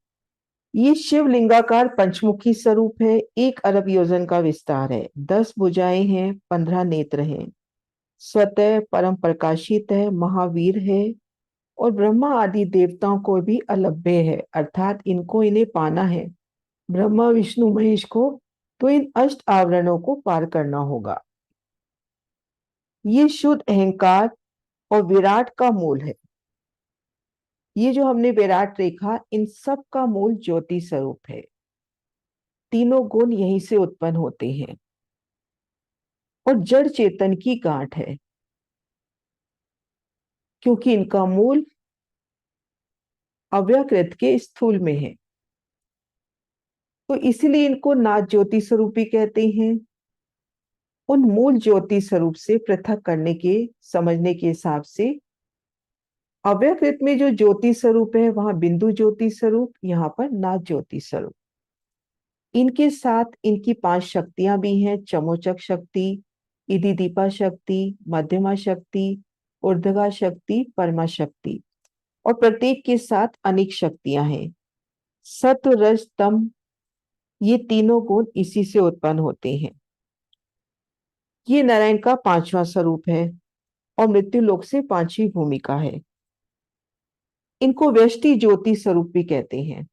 ये शिवलिंगाकार पंचमुखी स्वरूप है। 1 अरब योजन का विस्तार है। 10 भुजाएं हैं, 15 नेत्र हैं। स्वतः परम प्रकाशित है, महावीर है और ब्रह्मा आदि देवताओं को भी अलभ्य है, अर्थात इन्हें पाना है, ब्रह्मा विष्णु महेश को, तो इन अष्ट आवरणों को पार करना होगा। ये शुद्ध अहंकार और विराट का मूल है। ये जो हमने विराट रेखा, इन सब का मूल ज्योति स्वरूप है। तीनों गुण यहीं से उत्पन्न होते हैं और जड़ चेतन की गांठ है, क्योंकि इनका मूल अव्यकृत के स्थूल में है। तो इसलिए इनको नाथ ज्योति स्वरूपी कहते हैं। उन मूल ज्योति स्वरूप से पृथक करने के, समझने के हिसाब से अव्यकृत में जो ज्योति स्वरूप है वहां बिंदु ज्योति स्वरूप, यहाँ पर नाथ ज्योति स्वरूप। इनके साथ इनकी 5 शक्तियां भी हैं। चमोचक शक्ति, इधि दीपा शक्ति, मध्यमा शक्ति, ऊर्ध्वगा शक्ति, परमा शक्ति, और प्रत्येक के साथ अनेक शक्तियां हैं। सत्व रज तम, ये तीनों गुण इसी से उत्पन्न होते हैं। ये नारायण का 5वां स्वरूप है और मृत्यु लोक से 5वीं भूमिका है। इनको व्यष्टि ज्योति स्वरूप भी कहते हैं।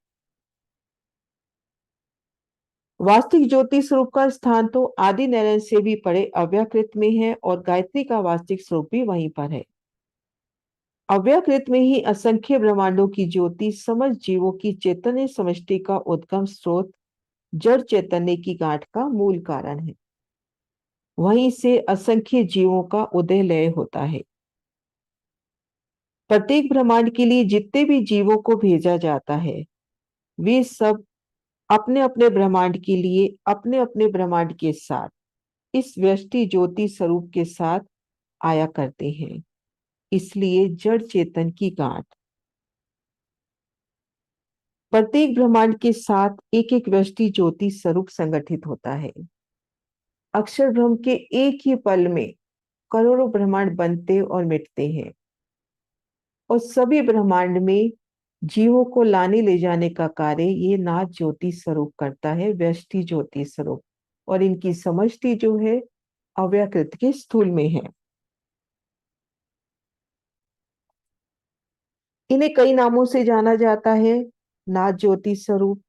वास्तविक ज्योति स्वरूप का स्थान तो आदि नारायण से भी परे अव्यकृत में है और गायत्री का वास्तविक स्वरूप भी वहीं पर है। अव्यकृत में ही असंख्य ब्रह्मांडों की ज्योति समस्त जीवों की चैतन्य समष्टि का उद्गम स्रोत, जड़ चैतन्य की गांठ का मूल कारण है। वहीं से असंख्य जीवों का उदय लय होता है। प्रत्येक ब्रह्मांड के लिए जितने भी जीवों को भेजा जाता है, वे सब अपने अपने ब्रह्मांड के लिए, अपने अपने ब्रह्मांड के साथ, इस व्यष्टि ज्योति स्वरूप के साथ आया करते हैं। इसलिए जड़ चेतन की गांठ प्रत्येक ब्रह्मांड के साथ एक एक व्यष्टि ज्योति स्वरूप संगठित होता है। अक्षर ब्रह्म के एक ही पल में करोड़ों ब्रह्मांड बनते और मिटते हैं और सभी ब्रह्मांड में जीवों को लाने ले जाने का कार्य ये नाथ ज्योति स्वरूप करता है, व्यष्टि ज्योति स्वरूप। और इनकी समष्टि जो है अव्यकृत के स्थूल में है। इन्हें कई नामों से जाना जाता है। नाथ ज्योति स्वरूप,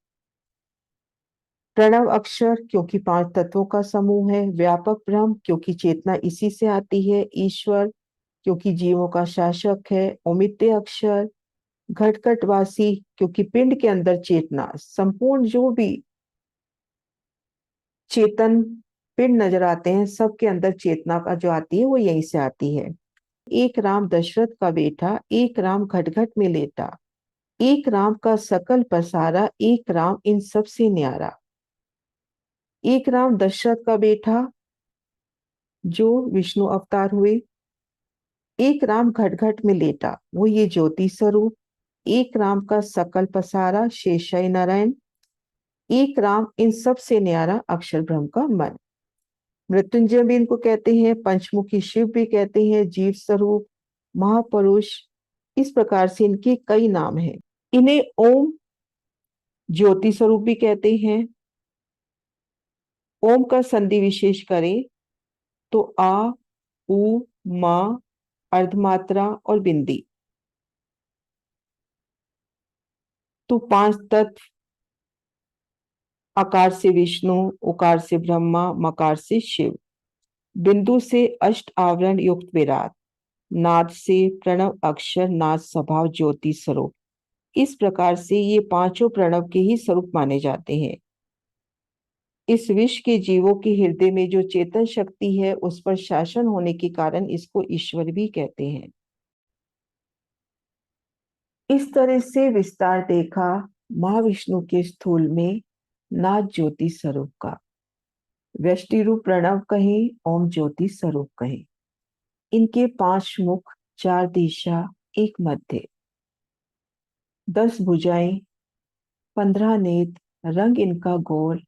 प्रणव अक्षर क्योंकि 5 तत्वों का समूह है, व्यापक ब्रह्म क्योंकि चेतना इसी से आती है, ईश्वर क्योंकि जीवों का शासक है, ओमित्य अक्षर घटघटवासी क्योंकि पिंड के अंदर चेतना, संपूर्ण जो भी चेतन पिंड नजर आते हैं सबके अंदर चेतना का जो आती है वो यहीं से आती है। एक राम दशरथ का बेटा, एक राम घटघट में लेटा, एक राम का सकल पसारा, एक राम इन सब से न्यारा। एक राम दशरथ का बेटा जो विष्णु अवतार हुए, एक राम घटघट में लेटा वो ये ज्योति स्वरूप, एक राम का सकल पसारा शेषाई नारायण, एक राम इन सब से न्यारा अक्षर ब्रह्म का मन। मृत्युंजय भी इनको कहते हैं, पंचमुखी शिव भी कहते हैं, जीव स्वरूप, महापुरुष। इस प्रकार से इनके कई नाम हैं। इन्हें ओम ज्योति स्वरूप भी कहते हैं। ओम का संधि विशेष करें तो आ, उ, मा, अर्धमात्रा और बिंदी। तो पांच तत्व, आकार से विष्णु, उकार से ब्रह्मा, मकार से शिव, बिंदु से अष्ट आवरण युक्त विराट, नाद से प्रणव अक्षर, नाद स्वभाव ज्योति स्वरूप। इस प्रकार से ये पांचों प्रणव के ही स्वरूप माने जाते हैं। इस विश्व के जीवों के हृदय में जो चेतन शक्ति है, उस पर शासन होने के कारण इसको ईश्वर भी कहते हैं। इस तरह से विस्तार देखा महाविष्णु के स्थूल में नाद ज्योति स्वरूप का। व्यष्टि रूप प्रणव कहें, ओम ज्योति स्वरूप कहें। इनके 5 मुख, 4 दिशा, 1 मध्य, 10 भुजाएं, 15 नेत्र, रंग इनका गोल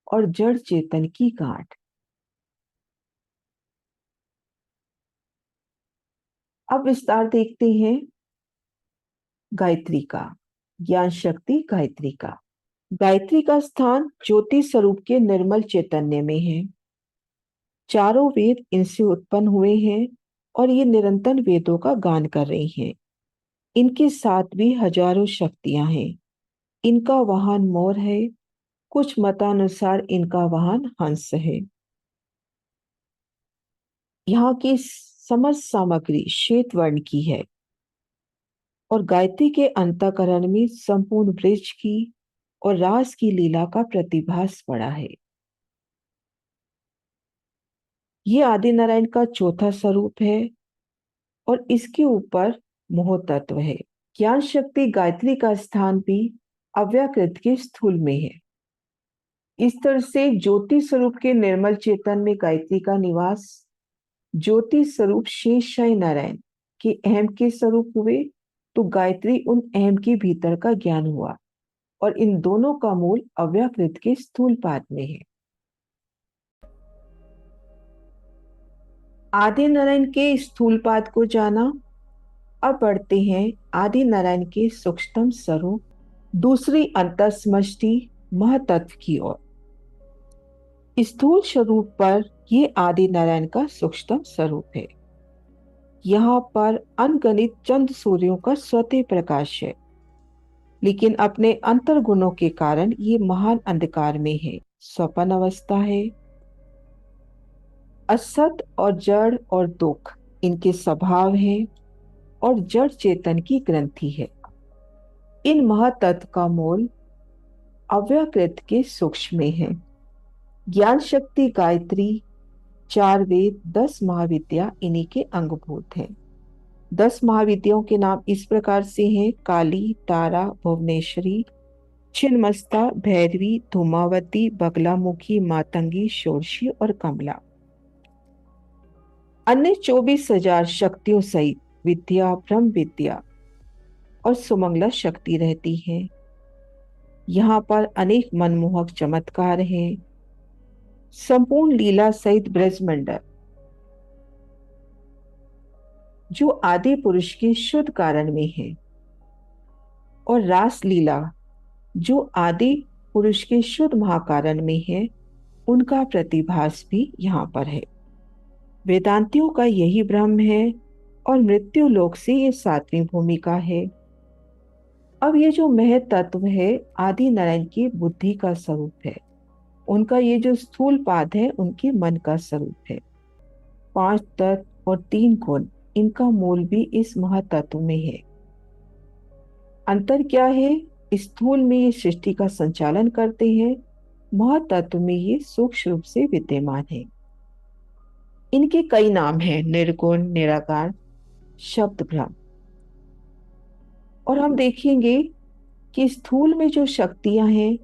और जड़ चेतन की गांठ। अब विस्तार देखते हैं गायत्री का। ज्ञान शक्ति गायत्री का। गायत्री का स्थान ज्योति स्वरूप के निर्मल चैतन्य में है। चारों वेद इनसे उत्पन्न हुए हैं और ये निरंतर वेदों का गान कर रही हैं। इनके साथ भी हजारों शक्तियां हैं। इनका वाहन मोर है। कुछ मतानुसार इनका वाहन हंस है। यहाँ की समस्त सामग्री श्वेत वर्ण की है और गायत्री के अंतःकरण में संपूर्ण ब्रज की और रास की लीला का प्रतिभास पड़ा है। ये आदि नारायण का चौथा स्वरूप है और इसके ऊपर मोह तत्व है। ज्ञान शक्ति गायत्री का स्थान भी अव्याकृत के स्थूल में है। इस तरह से ज्योति स्वरूप के निर्मल चेतन में गायत्री का निवास ज्योति स्वरूप शेषशाही नारायण के अहम के स्वरूप हुए, तो गायत्री उन अहम के भीतर का ज्ञान हुआ और इन दोनों का मूल अव्याकृत के स्थूल पाद में है। आदि नारायण के स्थूल पाद को जाना। अब बढ़ते हैं आदि नारायण के सूक्ष्म स्वरूप, दूसरी अंतर्समष्टि महतत्व की ओर। स्थूल स्वरूप पर ये आदि नारायण का सूक्ष्म स्वरूप है। यहाँ पर अनगणित चंद सूर्यों का स्वतः प्रकाश है, लेकिन अपने अंतर गुणों के कारण ये महान अंधकार में है, स्वपन अवस्था है। असत और जड़ और दुख इनके स्वभाव हैं और जड़ चेतन की ग्रंथि है। इन महातत्व का मूल अव्याकृत के सूक्ष्म में है। ज्ञान शक्ति गायत्री, 4 वेद, 10 महाविद्या इन्हीं के अंगभूत हैं। 10 महाविद्याओं के नाम इस प्रकार से हैं: काली, तारा, भुवनेश्वरी, छिन्नमस्ता, भैरवी, धूमावती, बगलामुखी, मातंगी, षोडशी और कमला। अन्य 24,000 शक्तियों सहित विद्या, ब्रह्म विद्या और सुमंगला शक्ति रहती है। यहाँ पर अनेक मनमोहक चमत्कार हैं। संपूर्ण लीला सहित ब्रजमंडल जो आदि पुरुष के शुद्ध कारण में है और रास लीला जो आदि पुरुष के शुद्ध महाकारण में है, उनका प्रतिभास भी यहाँ पर है। वेदांतियों का यही ब्रह्म है और मृत्यु लोक से ये 7वीं भूमिका है। अब ये जो महत तत्व है आदि नारायण की बुद्धि का स्वरूप है। उनका ये जो स्थूल पाद है उनके मन का स्वरूप है। 5 तत्व और 3 गुण, इनका मूल भी इस महातत्व में है। अंतर क्या है? स्थूल में ये सृष्टि का संचालन करते हैं, महातत्व में ये सूक्ष्म रूप से विद्यमान है। इनके कई नाम हैं: निर्गुण, निराकार, शब्द, ब्रह्म। और हम देखेंगे कि स्थूल में जो शक्तियां हैं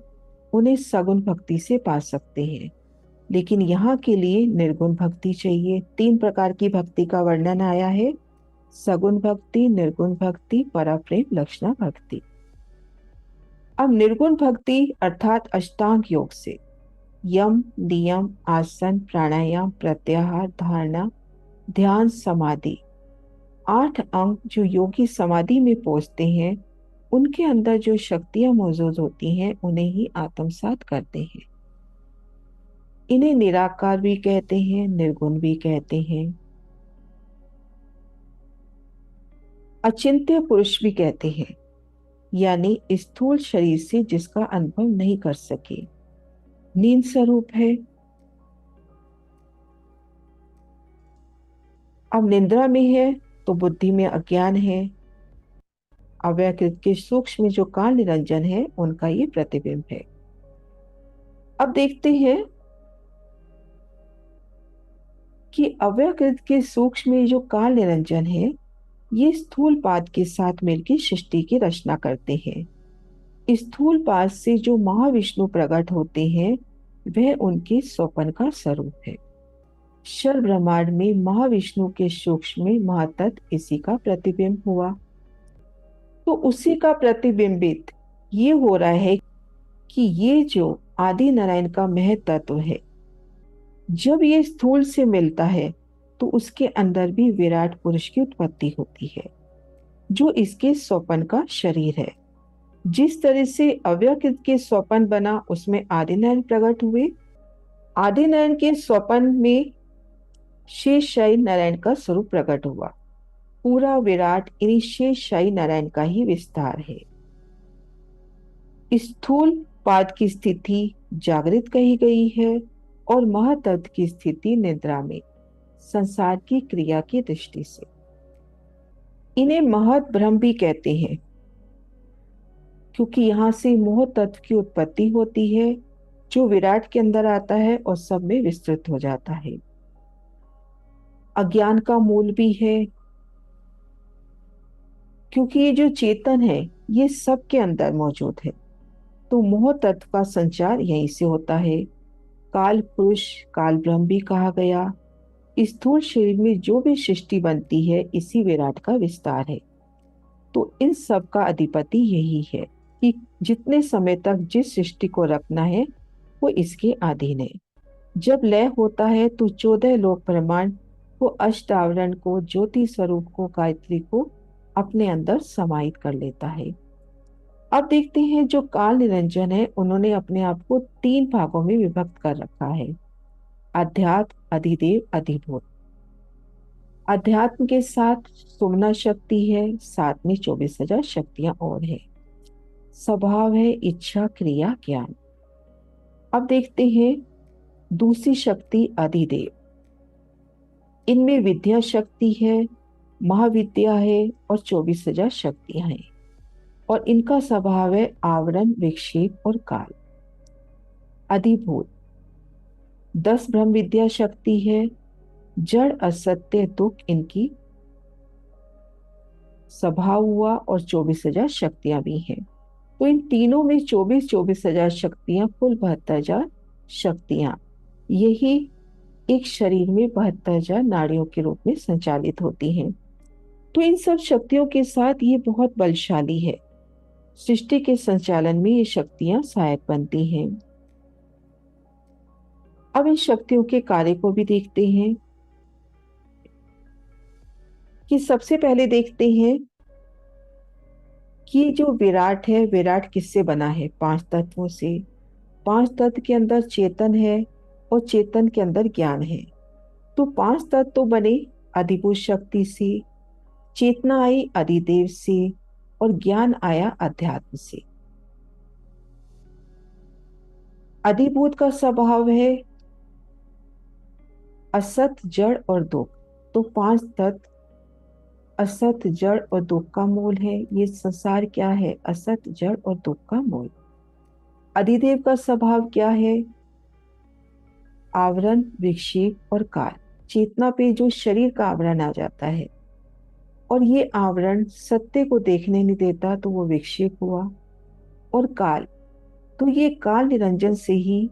उन्हें सगुण भक्ति से पा सकते हैं, लेकिन यहाँ के लिए निर्गुण भक्ति चाहिए। 3 प्रकार की भक्ति का वर्णन आया है: सगुण भक्ति, निर्गुण भक्ति, पराप्रेम लक्षणा भक्ति। अब निर्गुण भक्ति अर्थात अष्टांग योग से यम, नियम, आसन, प्राणायाम, प्रत्याहार, धारणा, ध्यान, समाधि। 8 अंग जो योगी समाधि में पहुंचते हैं, उनके अंदर जो शक्तियां मौजूद होती हैं उन्हें ही आत्मसात करते हैं। इन्हें निराकार भी कहते हैं, निर्गुण भी कहते हैं, अचिंत्य पुरुष भी कहते हैं, यानी स्थूल शरीर से जिसका अनुभव नहीं कर सके, नींद स्वरूप है। अब निद्रा में है तो बुद्धि में अज्ञान है। अव्यकृत के सूक्ष्म जो काल निरंजन है उनका ये प्रतिबिंब है। अब देखते हैं कि अव्यकृत के सूक्ष्म में जो काल निरंजन है, ये स्थूल पाद के साथ मिलकर सृष्टि की रचना करते हैं। स्थूल पाद से जो महाविष्णु प्रकट होते हैं, वह उनके स्वपन का स्वरूप है। क्षर ब्रह्मांड में महाविष्णु के सूक्ष्म में महातत्व इसी का प्रतिबिंब हुआ। तो उसी का प्रतिबिंबित ये हो रहा है कि ये जो आदि नारायण का महत तत्व है, जब ये स्थूल से मिलता है तो उसके अंदर भी विराट पुरुष की उत्पत्ति होती है, जो इसके स्वपन का शरीर है। जिस तरह से अव्यकृत के स्वपन बना, उसमें आदिनारायण प्रकट हुए। आदिनारायण के स्वपन में शेषशाही नारायण का स्वरूप प्रकट हुआ। पूरा विराट इन्हीं शेषशाही नारायण का ही विस्तार है। स्थूल पाद की स्थिति जागृत कही गई है और महातत्व की स्थिति निद्रा में, संसार की क्रिया की दृष्टि से। इन्हें महत ब्रह्म भी कहते हैं, क्योंकि यहां से मोह तत्व की उत्पत्ति होती है, जो विराट के अंदर आता है और सब में विस्तृत हो जाता है। अज्ञान का मूल भी है, क्योंकि ये जो चेतन है ये सबके अंदर मौजूद है। तो मोह तत्व का संचार यहीं से होता है। काल पुरुष, काल ब्रह्म भी कहा गया। स्थूल शरीर में जो भी सृष्टि बनती है, इसी विराट का विस्तार है। तो इन सब का अधिपति यही है कि जितने समय तक जिस सृष्टि को रखना है वो इसके अधीन है। जब लय होता है तो 14 लोक ब्रह्मांड को, अष्टावरण को, ज्योति स्वरूप को, गायत्री को अपने अंदर समाहित कर लेता है। अब देखते हैं जो काल निरंजन है, उन्होंने अपने आप को 3 भागों में विभक्त कर रखा है: अध्यात्म, अधिदेव, अधिभूत। अध्यात्म के साथ सुमना शक्ति है, साथ में 24,000 शक्तियां और है। स्वभाव है इच्छा, क्रिया, ज्ञान। अब देखते हैं दूसरी शक्ति अधिदेव। इनमें विद्या शक्ति है, महाविद्या है और 24,000 शक्तियां हैं। और इनका स्वभाव है आवरण, विक्षेप और काल। अधिभूत 10 ब्रह्म विद्या शक्ति है, जड़, असत्य, दुख इनकी स्वभाव हुआ और 24,000 शक्तियां भी हैं। तो इन तीनों में 24,000 शक्तियां, कुल 72,000 शक्तियां, यही एक शरीर में 72,000 नाड़ियों के रूप में संचालित होती हैं। तो इन सब शक्तियों के साथ ये बहुत बलशाली है। सृष्टि के संचालन में ये शक्तियां सहायक बनती हैं। अब इन शक्तियों के कार्य को भी देखते हैं कि सबसे पहले देखते हैं कि जो विराट है, विराट किससे बना है? 5 तत्वों से। 5 तत्व के अंदर चेतन है और चेतन के अंदर ज्ञान है। तो 5 तत्व तो बने अधिभूत शक्ति से, चेतना आई अधिदेव से और ज्ञान आया अध्यात्म से। अधिभूत का स्वभाव है असत, जड़ और दुख। तो 5 तत्व असत, जड़ और दुख का मूल है। ये संसार क्या है? असत, जड़ और दुख का मूल। अधिदेव का स्वभाव क्या है? आवरण, विक्षेप और काल। चेतना पे जो शरीर का आवरण आ जाता है और ये आवरण सत्य को देखने नहीं देता, तो वो विक्षेप हुआ। और काल, तो ये काल निरंजन से ही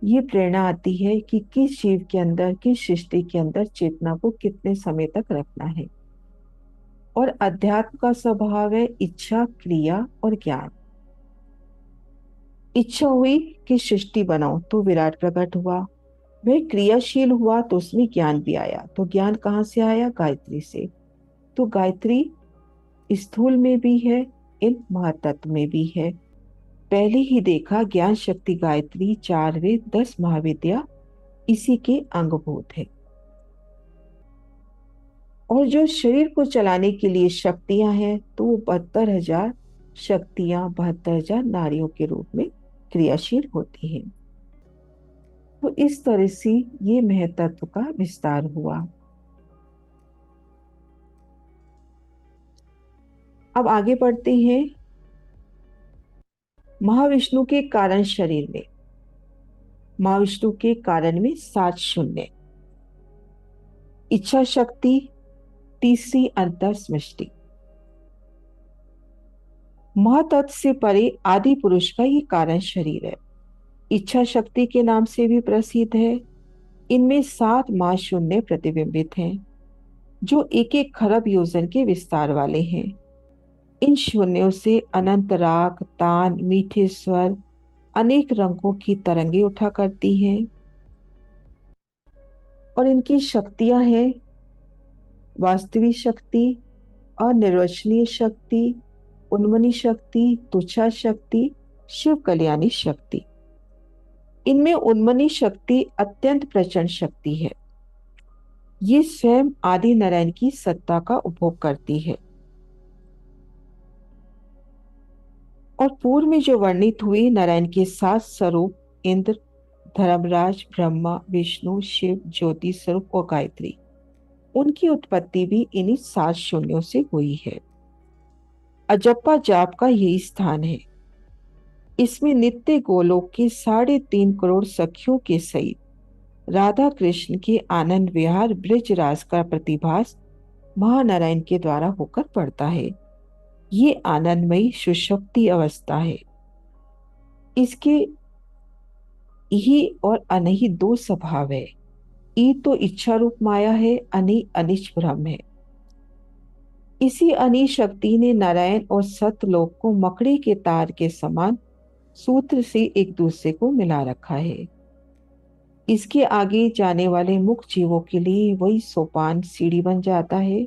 ये प्रेरणा आती है कि किस जीव के अंदर, किस सृष्टि के अंदर चेतना को कितने समय तक रखना है। और अध्यात्म का स्वभाव है इच्छा, क्रिया और ज्ञान। इच्छा हुई कि सृष्टि बनाऊं तो विराट प्रकट हुआ। वह क्रियाशील हुआ तो उसमें ज्ञान भी आया। तो ज्ञान कहाँ से आया? गायत्री से। तो गायत्री स्थूल में भी है, इन महातत्व में भी है। पहले ही देखा, ज्ञान शक्ति गायत्री, चार वेद, 10 महाविद्या इसी के अंगभूत है। और जो शरीर को चलाने के लिए शक्तियां हैं, तो वो 72,000 शक्तियां, 72,000 नारियों के रूप में क्रियाशील होती हैं। तो इस तरह से ये महतत्व का विस्तार हुआ। अब आगे बढ़ते हैं महाविष्णु के कारण शरीर में। महाविष्णु के कारण में 7 शून्य, इच्छा शक्ति, तीसरी अंतर सृष्टि, महातत्व से परे आदि पुरुष का ये कारण शरीर है। इच्छा शक्ति के नाम से भी प्रसिद्ध है। इनमें 7 महाशून्य प्रतिबिंबित हैं, जो एक एक खरब योजन के विस्तार वाले हैं। इन शून्यों से अनंत राग, तान, मीठे स्वर, अनेक रंगों की तरंगे उठा करती हैं। और इनकी शक्तियां हैं वास्तविक शक्ति, अनिर्वचनीय शक्ति, उन्मनी शक्ति, तुच्छा शक्ति, शिव कल्याणी शक्ति। इनमें उन्मनी शक्ति अत्यंत प्रचंड शक्ति है। ये स्वयं आदि नारायण की सत्ता का उपभोग करती है। और पूर्व में जो वर्णित हुए नारायण के 7 स्वरूप, इंद्र, धर्मराज, ब्रह्मा, विष्णु, शिव, ज्योति स्वरूप और गायत्री, उनकी उत्पत्ति भी इन्हीं 7 शून्यों से हुई है। अजप्पा जाप का यही स्थान है। इसमें नित्य गोलोक के 3.5 करोड़ सखियों के सहित राधा कृष्ण के आनंद विहार ब्रज रास का प्रतिभास महानारायण के द्वारा होकर पड़ता है। ये आनंदमयी सुषुप्ति अवस्था है। इसके ही और अनही 2 स्वभाव है। ई तो इच्छा रूप माया है, अनि अनिच ब्रह्म है। इसी अनि शक्ति ने नारायण और सतलोक को मकड़ी के तार के समान सूत्र से एक दूसरे को मिला रखा है। इसके आगे जाने वाले मुक्त जीवों के लिए वही सोपान सीढ़ी बन जाता है।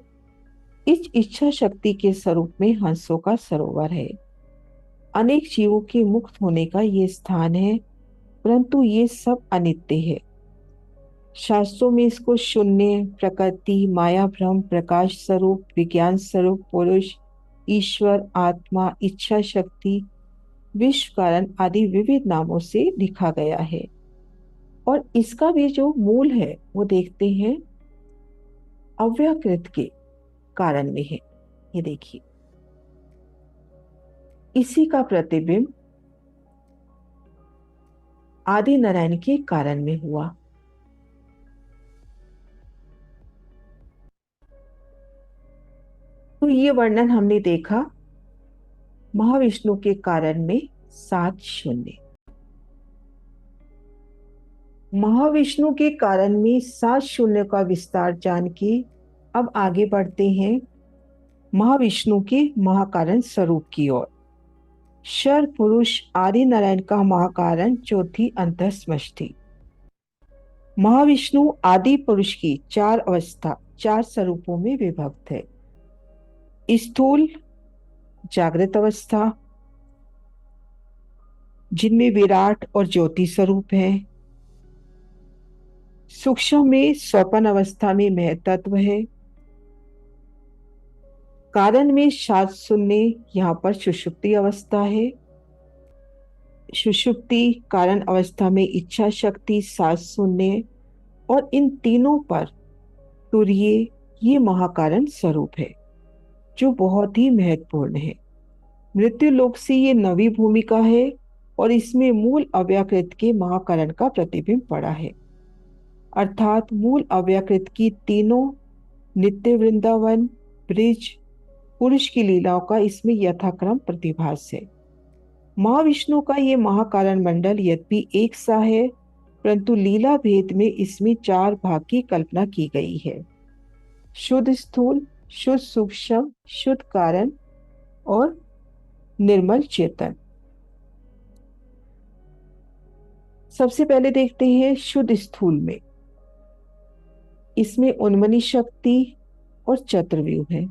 इस इच्छा शक्ति के स्वरूप में हंसों का सरोवर है। अनेक जीवों के मुक्त होने का ये स्थान है, परंतु ये सब अनित्य है। शास्त्रों में इसको शून्य, प्रकृति, माया, भ्रम, प्रकाश स्वरूप, विज्ञान स्वरूप, पुरुष, ईश्वर, आत्मा, इच्छा शक्ति, विश्व कारण आदि विविध नामों से लिखा गया है। और इसका भी जो मूल है वो देखते हैं अव्याकृत के कारण में है। ये देखिए, इसी का प्रतिबिंब आदि नारायण के कारण में हुआ। तो ये वर्णन हमने देखा महाविष्णु के कारण में 7 शून्य। महाविष्णु के कारण में 7 शून्य का विस्तार जान के अब आगे बढ़ते हैं महाविष्णु के महाकारण स्वरूप की ओर। शर पुरुष आदि नारायण का महाकारण चौथी अंतःसमष्टि। महाविष्णु आदि पुरुष की 4 अवस्था, 4 स्वरूपों में विभक्त है। स्थूल जागृत अवस्था, जिनमें विराट और ज्योति स्वरूप है। सूक्ष्म में स्वपन अवस्था में महतत्व है। कारण में 7 शून्य, यहाँ पर सुषुप्ति अवस्था है। सुषुप्ति कारण अवस्था में इच्छा शक्ति 7 शून्य, और इन तीनों पर तुर्य ये महाकारण स्वरूप है, जो बहुत ही महत्वपूर्ण है। मृत्यु लोक से ये नवी भूमिका है, और इसमें मूल अव्याकृत के महाकारण का प्रतिबिंब पड़ा है। अर्थात मूल अव्याकृत की तीनों नित्य वृंदावन, ब्रिज, पुरुष की लीलाओं का इसमें यथाक्रम प्रतिभास है। महाविष्णु का ये महाकारण मंडल यद्यपि एक सा है, परंतु लीला भेद में इसमें 4 भाग की कल्पना की गई है। शुद्ध स्थूल, शुद्ध सूक्ष्म, शुद्ध कारण और निर्मल चेतन। सबसे पहले देखते हैं शुद्ध स्थूल में। इसमें उन्मनी शक्ति और चतुर्व्यूह है।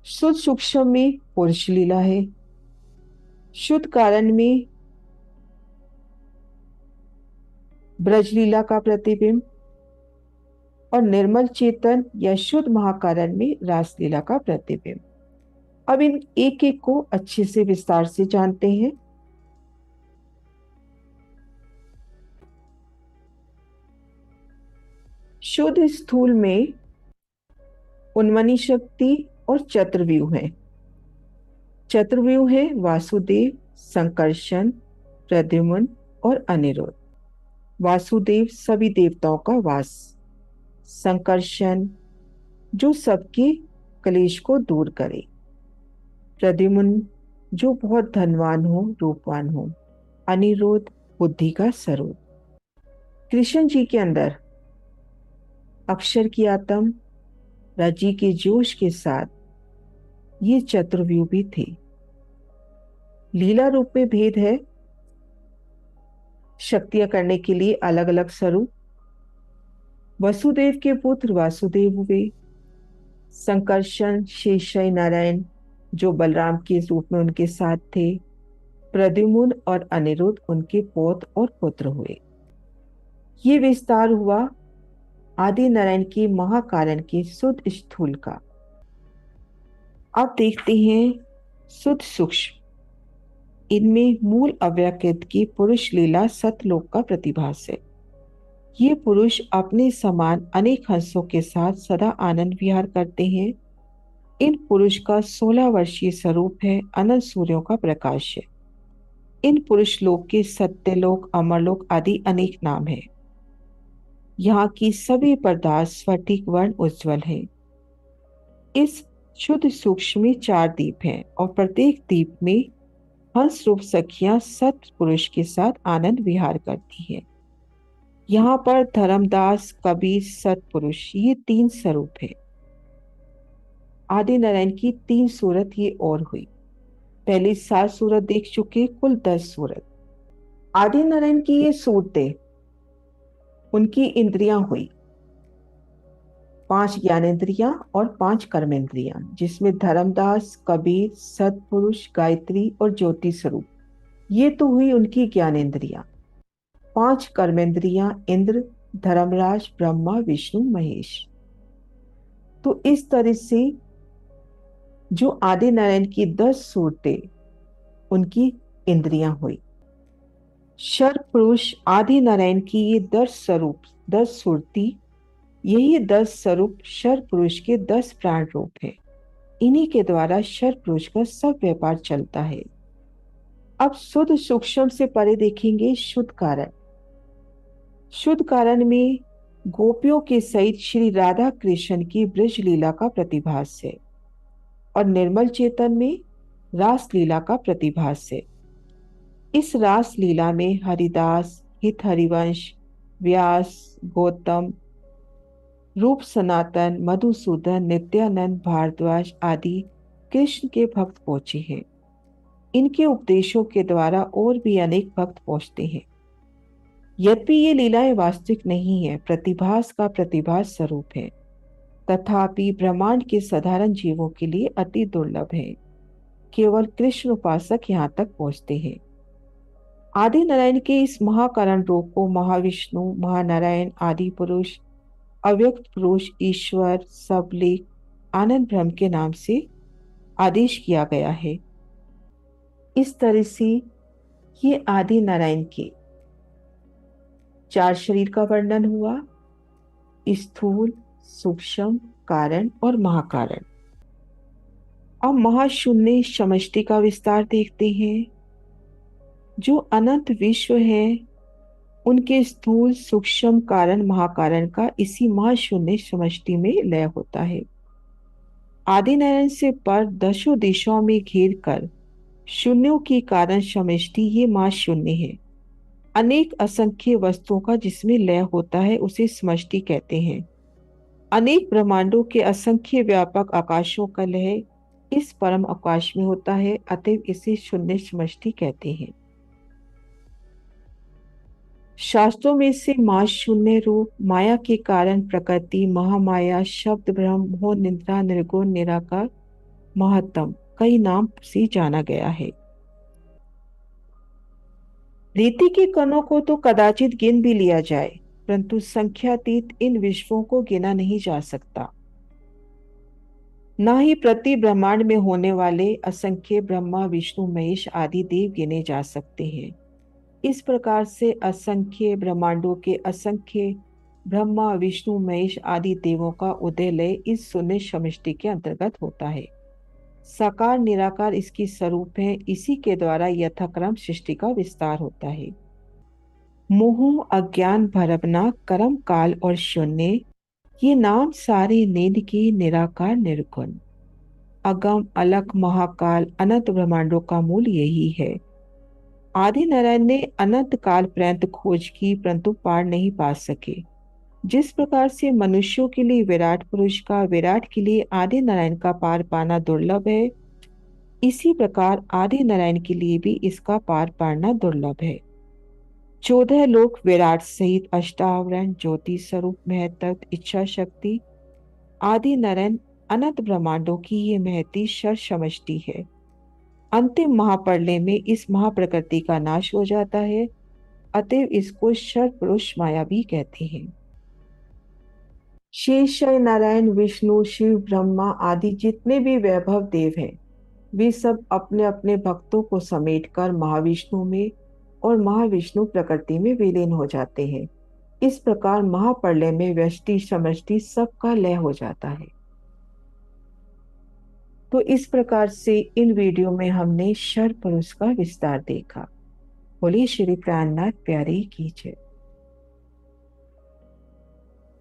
शुद्ध सूक्ष्म में पुरुष लीला है। शुद्ध कारण में ब्रजलीला का प्रतिबिंब और निर्मल चेतन या शुद्ध महाकारण में रासलीला का प्रतिबिंब। अब इन एक एक को अच्छे से विस्तार से जानते हैं। शुद्ध स्थूल में उन्मनी शक्ति और चतुर्व्यूह है। चतुर्व्यूह है वासुदेव, संकर्षण, प्रद्युम्न और अनिरुद्ध। वासुदेव सभी देवताओं का वास, संकर्षण जो सबके कलेश को दूर करे, प्रद्युम्न जो बहुत धनवान हो, रूपवान हो, अनिरुद्ध बुद्धि का स्वरूप। कृष्ण जी के अंदर अक्षर की आत्म, राजी के जोश के साथ ये चतुर्व्यूह भी थे। लीला रूप में भेद है, शक्तियां करने के लिए अलग अलग स्वरूप। वसुदेव के पुत्र वासुदेव हुए, संकर्षण शेषय नारायण जो बलराम के रूप में उनके साथ थे, प्रद्युम्न और अनिरुद्ध उनके पौत्र और पुत्र हुए। ये विस्तार हुआ आदि नारायण के महाकारण के शुद्ध स्थूल का। अब देखते हैं शुद्ध सूक्ष्म। इनमें मूल अव्यकृत की पुरुष लीला सतलोक का प्रतिभास है। ये पुरुष अपने समान अनेक हंसों के साथ सदा आनंद विहार करते हैं। इन पुरुष का 16 वर्षीय स्वरूप है, अनंत सूर्यों का प्रकाश है। इन पुरुष लोक के सत्यलोक, अमरलोक आदि अनेक नाम है। यहाँ की सभी पदार्थ स्फटिक वर्ण उज्ज्वल है। इस शुद्ध सूक्ष्म में 4 दीप हैं और प्रत्येक दीप में हंस रूप सखियां सत पुरुष के साथ आनंद विहार करती हैं। यहाँ पर धर्मदास, कबीर, सतपुरुष ये 3 स्वरूप है। आदि नारायण की 3 सूरत ये और हुई। पहले 7 सूरत देख चुके, कुल 10 सूरत। आदि नारायण की ये सूरतें, उनकी इंद्रियां हुई 5 ज्ञानेंद्रियां और 5 कर्मेंद्रियां, जिसमें धर्मदास, कबीर, सतपुरुष, गायत्री और ज्योति स्वरूप ये तो हुई उनकी ज्ञानेंद्रियां। 5 कर्मेंद्रियां इंद्र, धर्मराज, ब्रह्मा, विष्णु, महेश। तो इस तरह से जो आदि नारायण की 10 सूरतें उनकी इंद्रियां हुई। शर पुरुष आदि नारायण की ये 10 स्वरूप, 10 सूरती, यही 10 स्वरूप शर पुरुष के 10 प्राण रूप है। इन्हीं के द्वारा शर पुरुष का सब व्यापार चलता है। अब शुद्ध सूक्ष्म से परे देखेंगे शुद्ध कारण। शुद्ध कारण में गोपियों के सहित श्री राधा कृष्ण की ब्रज लीला का प्रतिभास है और निर्मल चेतन में रास लीला का प्रतिभास है। इस रास लीला में हरिदास, हित हरिवंश, व्यास, गौतम, रूप सनातन, मधुसूदन, नित्यानंद, भारद्वाज आदि कृष्ण के भक्त पहुंचे हैं। इनके उपदेशों के द्वारा और भी अनेक भक्त पहुंचते हैं। यद्यपि ये लीलाएं वास्तविक नहीं है, प्रतिभास का प्रतिभास स्वरूप है, तथापि ब्रह्मांड के साधारण जीवों के लिए अति दुर्लभ है। केवल कृष्ण उपासक यहाँ तक पहुंचते हैं। आदि नारायण के इस महाकारण रूप को महाविष्णु, महानारायण, आदि पुरुष, अव्यक्त पुरुष, ईश्वर, सबलिक, आनंद ब्रह्म के नाम से आदेश किया गया है। इस तरह से ये आदि नारायण के 4 शरीर का वर्णन हुआ, स्थूल, सूक्ष्म, कारण और महाकारण। अब महाशून्य समष्टि का विस्तार देखते हैं। जो अनंत विश्व है उनके स्थूल, सूक्ष्म, कारण, महाकारण का इसी महाशून्य समष्टि में लय होता है। आदि नारायण से पर 10 दिशाओं में घेर कर शून्यों की कारण समष्टि ये महाशून्य है। अनेक असंख्य वस्तुओं का जिसमें लय होता है उसे समष्टि कहते हैं। अनेक ब्रह्मांडों के असंख्य व्यापक आकाशों का लय इस परम आकाश में होता है, अतएव इसे शून्य समष्टि कहते हैं। शास्त्रों में से मां शून्य रूप, माया के कारण प्रकृति, महामाया, शब्द ब्रह्म, मोह, निद्रा, निर्गुण, निराकार, महत्तम कई नाम से जाना गया है। रीति के कणों को तो कदाचित गिन भी लिया जाए, परंतु संख्यातीत इन विश्वों को गिना नहीं जा सकता। न ही प्रति ब्रह्मांड में होने वाले असंख्य ब्रह्मा, विष्णु, महेश आदि देव गिने जा सकते हैं। इस प्रकार से असंख्य ब्रह्मांडों के असंख्य ब्रह्मा, विष्णु, महेश आदि देवों का उदय लय इस शून्य समष्टि के अंतर्गत होता है। साकार निराकार इसकी स्वरूप है, इसी के द्वारा यथाक्रम सृष्टि का विस्तार होता है। मोह, अज्ञान, भरमना, कर्म, काल और शून्य ये नाम सारे नेद के निराकार निर्गुण अगम अलख महाकाल अनंत ब्रह्मांडों का मूल यही है। आदि नारायण ने अनंत काल पर्यंत खोज की, परंतु पार नहीं पा सके। जिस प्रकार से मनुष्यों के लिए विराट पुरुष का, विराट के लिए आदि नारायण का पार पाना दुर्लभ है, इसी प्रकार आदि नारायण के लिए भी इसका पार पाना दुर्लभ है। 14 लोक विराट सहित अष्टावरण, ज्योति स्वरूप, महत्व, इच्छा शक्ति आदि नारायण अनंत ब्रह्मांडों की ये महती शर समष्टि है। अंतिम महाप्रलय में इस महाप्रकृति का नाश हो जाता है, अतएव इसको शर पुरुष माया भी कहते हैं। शेष नारायण, विष्णु, शिव, ब्रह्मा आदि जितने भी वैभव देव हैं, वे सब अपने अपने भक्तों को समेटकर महाविष्णु में और महाविष्णु प्रकृति में विलीन हो जाते हैं। इस प्रकार महाप्रलय में व्यष्टि समष्टि सबका लय हो जाता है। तो इस प्रकार से इन वीडियो में हमने शर पुरुष का विस्तार देखा। बोलिए श्री प्राणनाथ प्यारे की जय।